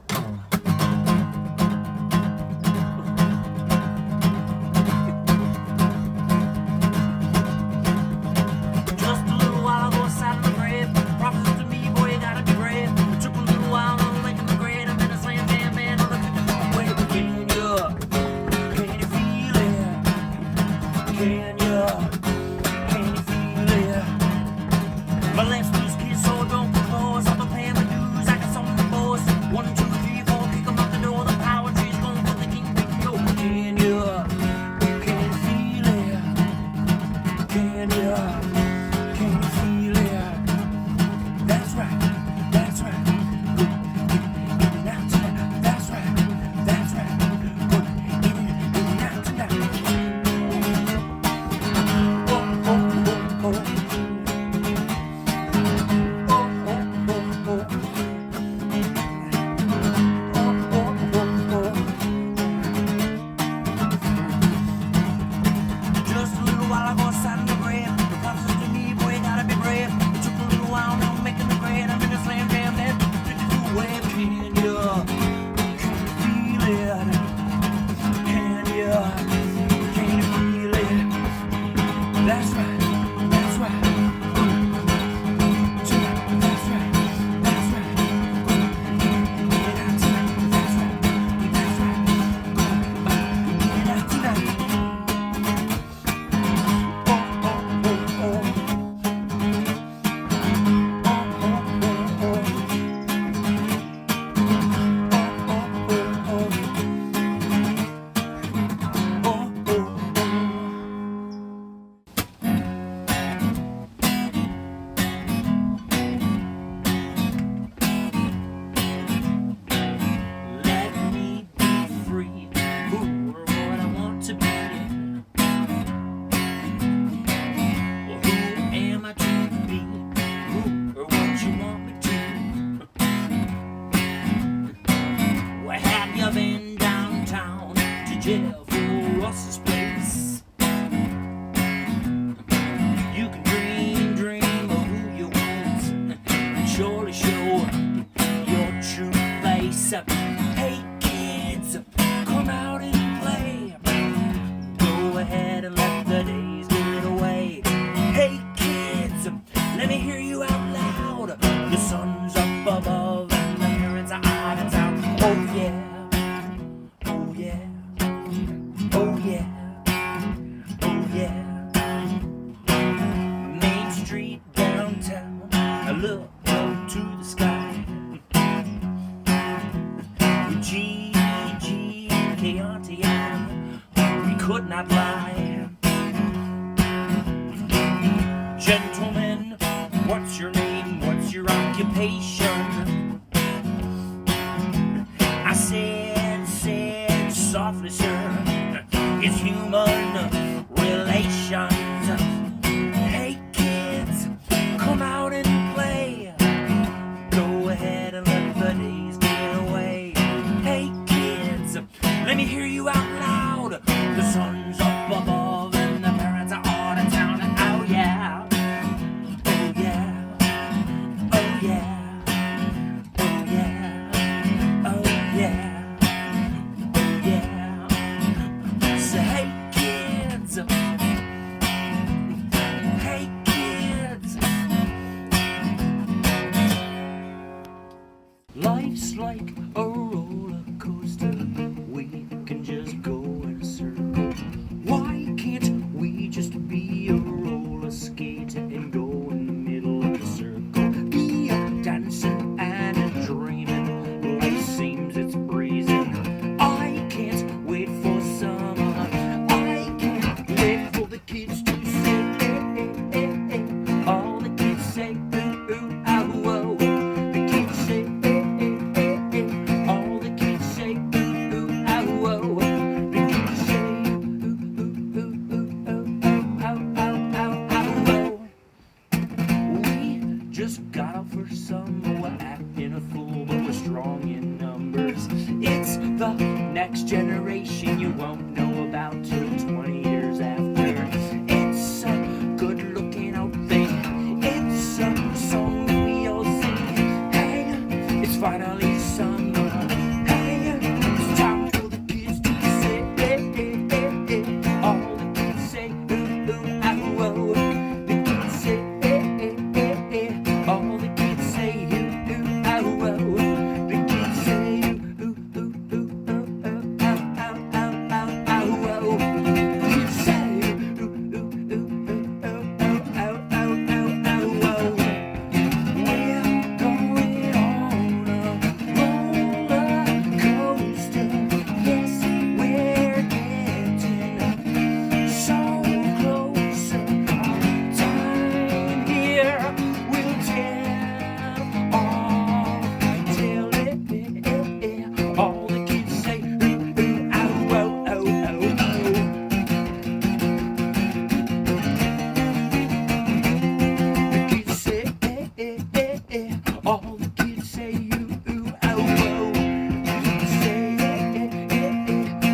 Just a little while ago, sat in the grave. Prophets to me, boy, you gotta be brave. It took a little while, I'm making the grade. I'm in a slam jam, man. I'm looking at the way. Can you feel it? Can you feel it? My last loose kid, so don't. I'm a paying my dues, I got something to boast. 1, 2, 3, 4, slowly show your true face. Hey kids, come out and play. Go ahead and let the days get away. Hey kids, let me hear you out loud. The sun's up above and the parents are out of town. Oh yeah, oh yeah, oh yeah, oh yeah. Main Street downtown, I look up to the sky. G-G-K-R-T-I, we could not lie. Gentlemen, what's your name? What's your occupation? I said softly, sir, it's human relations. Hey kids, come out and play. Go ahead and let the days get away. Hey kids, let me hear you out loud. The sun's up above and the parents are out of town. Oh yeah, oh yeah, oh yeah, oh yeah, oh yeah, oh yeah. Say hey kids, hey kids. Life's like a roller coaster. We can just go in a circle. Why can't we just be a roller skater and go in the middle of the circle? Be a dancing and a dreaming. Life seems it's breezing. I can't wait for summer. I can't wait for the kids to say, all the kids say, ooh, ooh, ah, whoa. The kids say, all the kids say, ooh, ooh, ah, whoa. The kids say, ooh, ooh, ooh, ooh, oh, oh, oh, oh, oh, whoa. We just got off for summer. We're acting a fool, but we're strong in numbers. It's the next generation you won't know about till 20 years after. It's a good-looking out thing. It's a song that we all sing. Hey, it's finally summer. Hey, it's time for the kids to say, all the kids say, ooh, ooh, ah, whoa. The kids say, all the kids say, ooh, ooh, ah, whoa. The kids say, ooh, ooh, ooh, ooh, oh, oh, oh, oh, oh, oh, whoa. The kids say, ooh, ooh, ooh, ooh, oh, oh, oh, oh, oh, whoa. We're going on a roller coaster. Yes, we're getting so closer. Time here will tell all it. All the kids say, ooh, ooh, ah, whoa, oh, oh, oh. The kids say, all the kids say, ooh, ooh, oh, whoa. The kids say,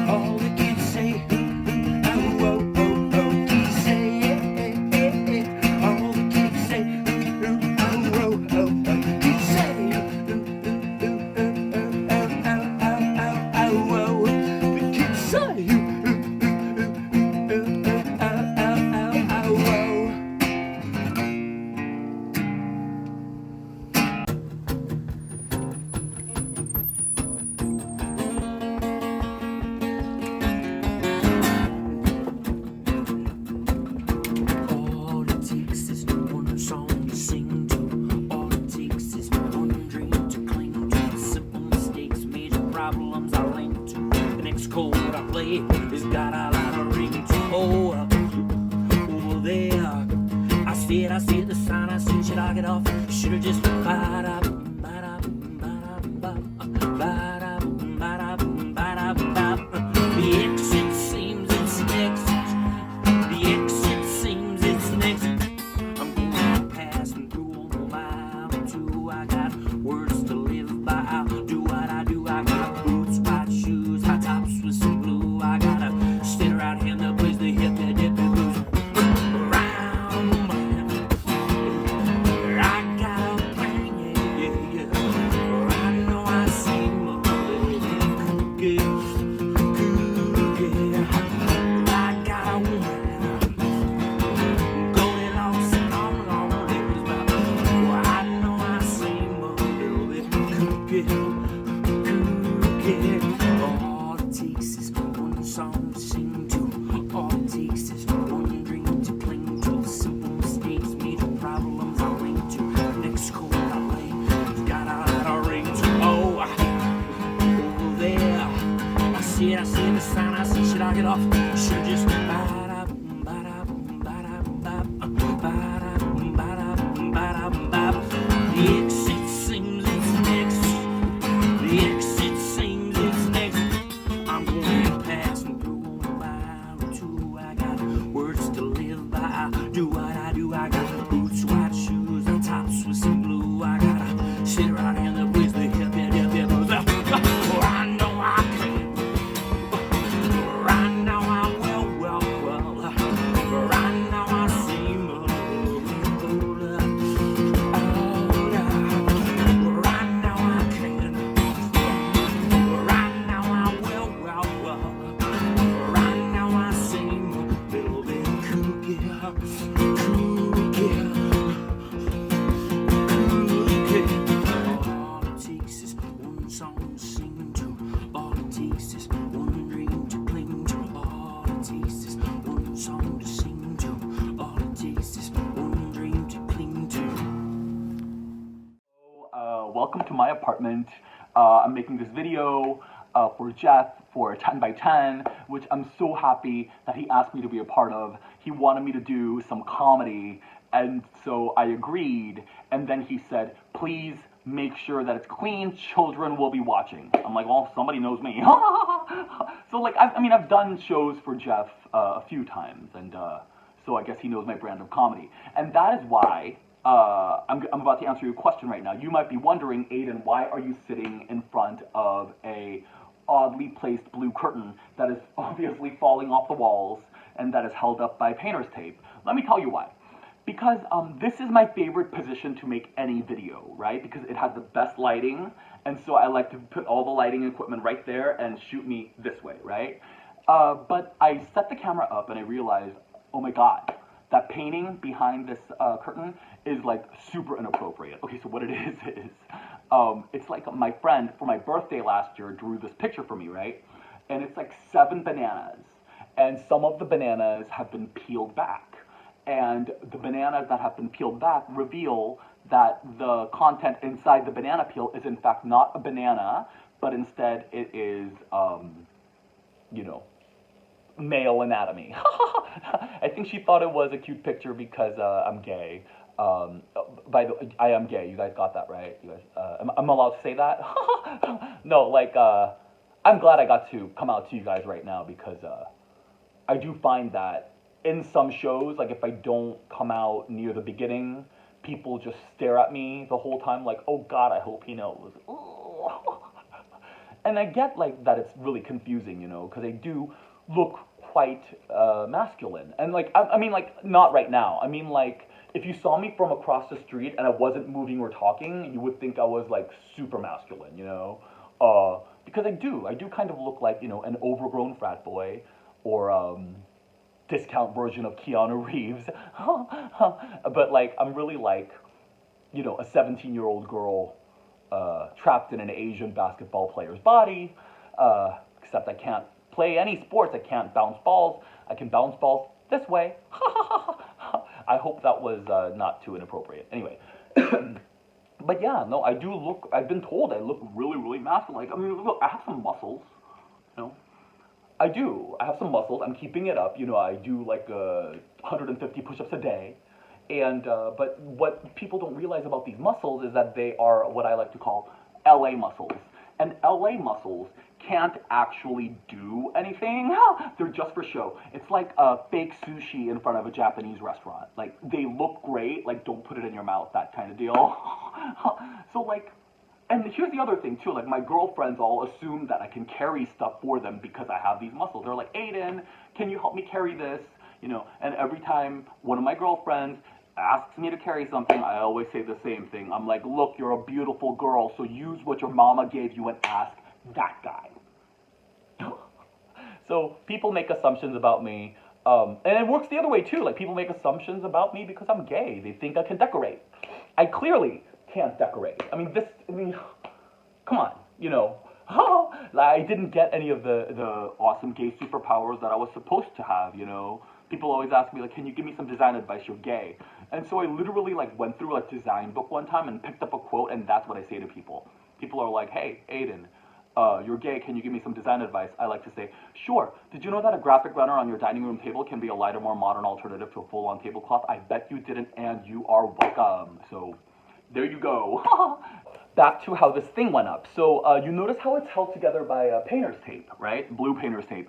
all the kids say, ooh, ooh, oh, whoa, oh, oh. Kids say, all the kids say, ooh, ooh, oh, whoa, oh, oh. Kids say, ooh, ooh, ooh, ooh, oh, oh, oh, oh, whoa. The kids say, ooh, ooh, ooh, ooh, oh, oh, whoa. All it takes is one song to sing to. All it takes is one dream to cling to. Simple mistakes, major problems I link to. The next chord I play has got a lot of ring to. Oh, over there. I see the sign, I see, should I get off? Should've just the exit seems it's next. The exit seems it's next. I'm going past and through a mile or two. I got words to live by. I'll do what I do. I got boots, white shoes, high tops with some blue. I got a stand around here that plays the hippie dippy blues. Around, I got a bang, yeah. off. Should just ba-da-boom, ba-da-boom, ba-da-boom, ba-da-boom, ba-da-boom, ba-da-boom, ba-da-boom, ba-da-boom. The exit seems it's next. The exit seems it's next. I'm going past and through a mile or two. I got words to live by. Do what I do. I got boots, white shoes, and tops with some blue. I gotta sit right in the place. The hip, hip, hip, hip. I know I can. Right now I will, well, well. Right now I seem right now I can. Right now I will, well, well. Right now I seem a little bit kooky. All it takes is one song to sing to. All it takes is one dream to cling to. All it takes is one song to sing to. All it takes is one dream to cling to. Welcome to my apartment. I'm making this video for Jeff for 10 by 10, which I'm so happy that he asked me to be a part of. He wanted me to do some comedy, and so I agreed. And then he said, please make sure that it's clean. Children will be watching. I'm like, well, somebody knows me. So like, I've done shows for Jeff a few times, and so I guess he knows my brand of comedy. And that is why I'm about to answer your question right now. You might be wondering, Aiden, why are you sitting in front of a oddly placed blue curtain that is obviously falling off the walls and that is held up by painter's tape? Let me tell you why. Because this is my favorite position to make any video, right? Because it has the best lighting, and so I like to put all the lighting equipment right there and shoot me this way, right? But I set the camera up and I realized, oh my God, that painting behind this curtain is like super inappropriate. Okay, so what it is it's like my friend for my birthday last year drew this picture for me, right? And it's like 7 bananas, and some of the bananas have been peeled back. And the bananas that have been peeled back reveal that the content inside the banana peel is in fact not a banana, but instead it is, male anatomy. I think she thought it was a cute picture because I'm gay. By the way, I am gay. You guys got that right? You guys, I'm allowed to say that? No, like, I'm glad I got to come out to you guys right now because I do find that in some shows, like if I don't come out near the beginning, people just stare at me the whole time like, oh God, I hope he knows. And I get like that it's really confusing, because I do look quite masculine. And like, I mean like, not right now. I mean like, if you saw me from across the street and I wasn't moving or talking, you would think I was like super masculine, because I do kind of look like, an overgrown frat boy or discount version of Keanu Reeves. But like, I'm really like, a 17-year-old girl trapped in an Asian basketball player's body, except I can't play any sports. I can't bounce balls. I can bounce balls this way. I hope that was not too inappropriate. Anyway. But yeah, no, I do look, I've been told I look really, really masculine. Like, I mean, look, I have some muscles, I do. I have some muscles. I'm keeping it up. I do like 150 push-ups a day. And, but what people don't realize about these muscles is that they are what I like to call LA muscles. And LA muscles can't actually do anything. They're just for show. It's like fake sushi in front of a Japanese restaurant. Like, they look great, like, don't put it in your mouth, that kind of deal. So, like, and here's the other thing, too. Like, my girlfriends all assume that I can carry stuff for them because I have these muscles. They're like, Aiden, can you help me carry this? And every time one of my girlfriends asks me to carry something, I always say the same thing. I'm like, look, you're a beautiful girl, so use what your mama gave you and ask that guy. So people make assumptions about me, and it works the other way too. Like, people make assumptions about me because I'm gay. They think I can decorate. I clearly can't decorate. Come on, I didn't get any of the awesome gay superpowers that I was supposed to have, People always ask me, like, can you give me some design advice? You're gay. And so I literally, like, went through a design book one time and picked up a quote, and that's what I say to people. People are like, hey, Aiden, you're gay, can you give me some design advice? I like to say, sure. Did you know that a graphic runner on your dining room table can be a lighter, more modern alternative to a full-on tablecloth? I bet you didn't, and you are welcome. So, there you go. Back to how this thing went up. So, you notice how it's held together by painter's tape, right? Blue painter's tape.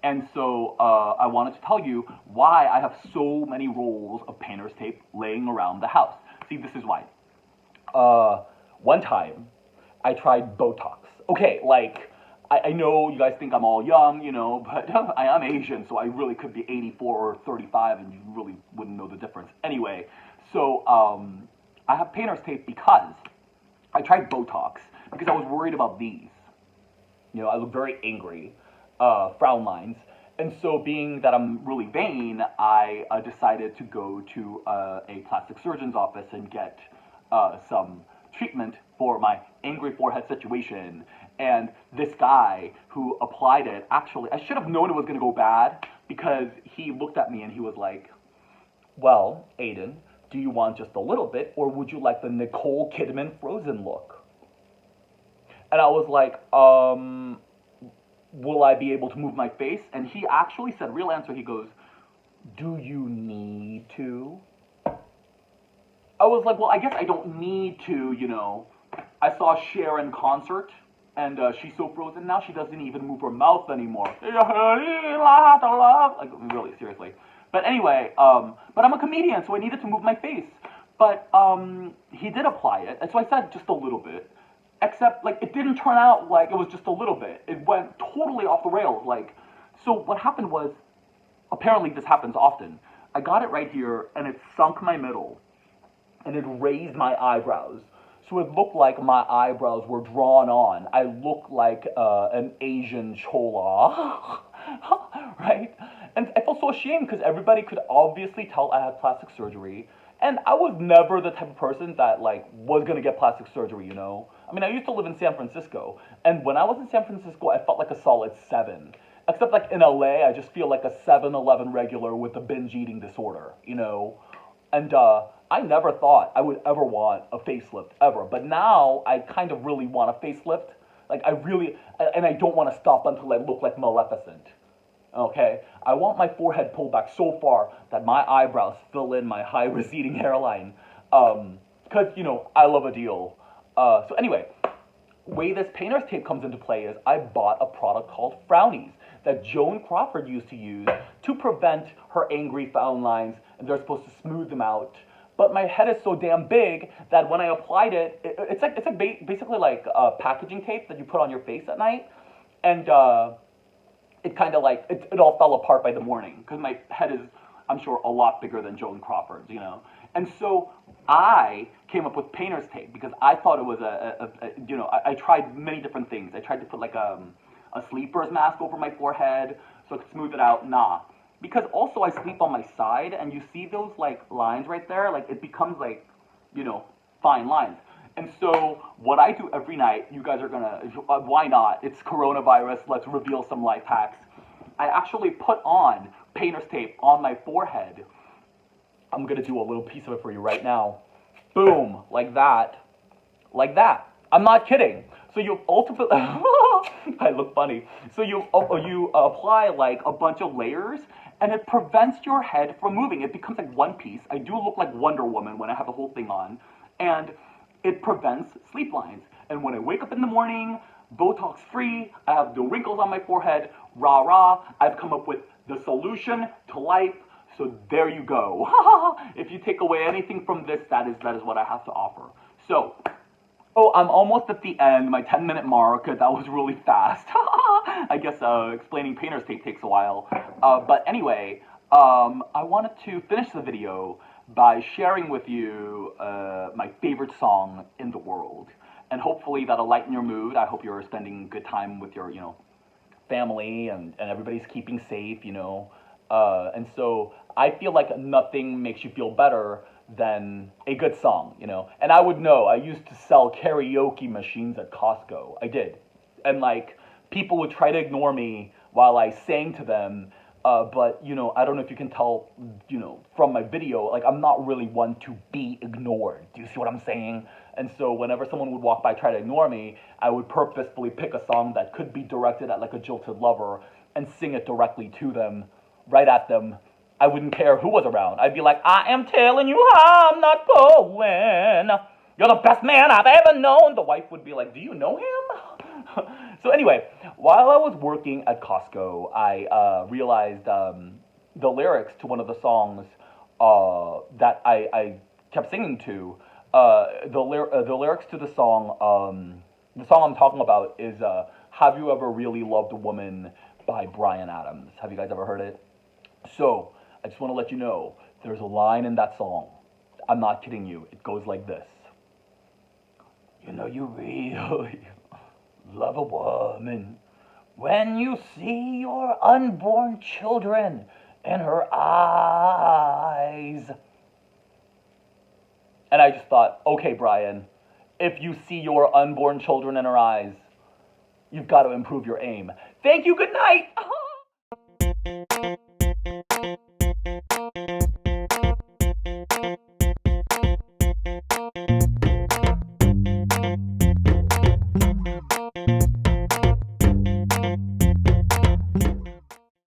And so, I wanted to tell you why I have so many rolls of painter's tape laying around the house. See, this is why. One time, I tried Botox. Okay, like, I know you guys think I'm all young, you know, but I am Asian, so I really could be 84 or 35, and you really wouldn't know the difference. Anyway, so, I have painter's tape because I tried Botox, because I was worried about these. You know, I look very angry, frown lines. And so being that I'm really vain, I decided to go to a plastic surgeon's office and get some treatment for my angry forehead situation. And this guy who applied it, actually, I should have known it was going to go bad, because he looked at me and he was like, well, Aiden, do you want just a little bit, or would you like the Nicole Kidman Frozen look? And I was like, will I be able to move my face? And he actually said, real answer, he goes, do you need to? I was like, well, I guess I don't need to, you know. I saw Cher in concert, and she's so frozen now, she doesn't even move her mouth anymore. Like, really, seriously. But anyway, but I'm a comedian, so I needed to move my face. But he did apply it, and so I said just a little bit. Except, like, it didn't turn out like it was just a little bit. It went totally off the rails. Like, so what happened was, apparently this happens often. I got it right here, and it sunk my middle, and it raised my eyebrows. So it looked like my eyebrows were drawn on. I looked like an Asian chola, right? And I felt so ashamed because everybody could obviously tell I had plastic surgery. And I was never the type of person that, like, was going to get plastic surgery, you know? I mean, I used to live in San Francisco. And when I was in San Francisco, I felt like a solid 7. Except, like, in LA, I just feel like a 7-Eleven regular with a binge eating disorder, you know? And I never thought I would ever want a facelift, ever. But now, I kind of really want a facelift. Like, I really, and I don't want to stop until I look like Maleficent. Okay? I want my forehead pulled back so far that my eyebrows fill in my high receding hairline. Because, you know, I love a deal. So anyway, way this painter's tape comes into play is I bought a product called Frownies that Joan Crawford used to use to prevent her angry frown lines, and they're supposed to smooth them out. But my head is so damn big that when I applied it, it's basically like packaging tape that you put on your face at night, and it kind of like, it all fell apart by the morning, because my head is, I'm sure, a lot bigger than Joan Crawford's, you know? And so I came up with painter's tape, because I thought it was you know, I tried many different things. I tried to put like a sleeper's mask over my forehead so I could smooth it out. Nah. Because also I sleep on my side, and you see those like lines right there? Like, it becomes like, you know, fine lines. And so what I do every night, you guys are gonna, why not? It's coronavirus, let's reveal some life hacks. I actually put on painter's tape on my forehead. I'm gonna do a little piece of it for you right now. Boom, like that. Like that. I'm not kidding. So you ultimately, I look funny. So you apply like a bunch of layers, and it prevents your head from moving. It becomes like one piece. I do look like Wonder Woman when I have the whole thing on. And it prevents sleep lines. And when I wake up in the morning, Botox free, I have no wrinkles on my forehead, rah rah, I've come up with the solution to life. So there you go. If you take away anything from this, that is what I have to offer. So, oh, I'm almost at the end, my 10-minute mark. That was really fast. I guess explaining painter's tape takes a while. But anyway, I wanted to finish the video by sharing with you my favorite song in the world. And hopefully that'll lighten your mood. I hope you're spending good time with your, you know, family, and everybody's keeping safe, you know. And so I feel like nothing makes you feel better than a good song, you know. And I would know, I used to sell karaoke machines at Costco. I did. And like, people would try to ignore me while I sang to them But, I don't know if you can tell, from my video, like, I'm not really one to be ignored. Do you see what I'm saying? And so whenever someone would walk by, try to ignore me, I would purposefully pick a song that could be directed at, like, a jilted lover and sing it directly to them, right at them. I wouldn't care who was around. I'd be like, I am telling you how I'm not going. You're the best man I've ever known. The wife would be like, do you know him? So anyway, while I was working at Costco, I realized the lyrics to one of the songs that I kept singing to. The lyrics to the song I'm talking about is Have You Ever Really Loved a Woman by Bryan Adams. Have you guys ever heard it? So, I just want to let you know, there's a line in that song. I'm not kidding you. It goes like this. You know you really love a woman when you see your unborn children in her eyes. And I just thought, okay, Bryan, if you see your unborn children in her eyes, you've got to improve your aim. Thank you, good night.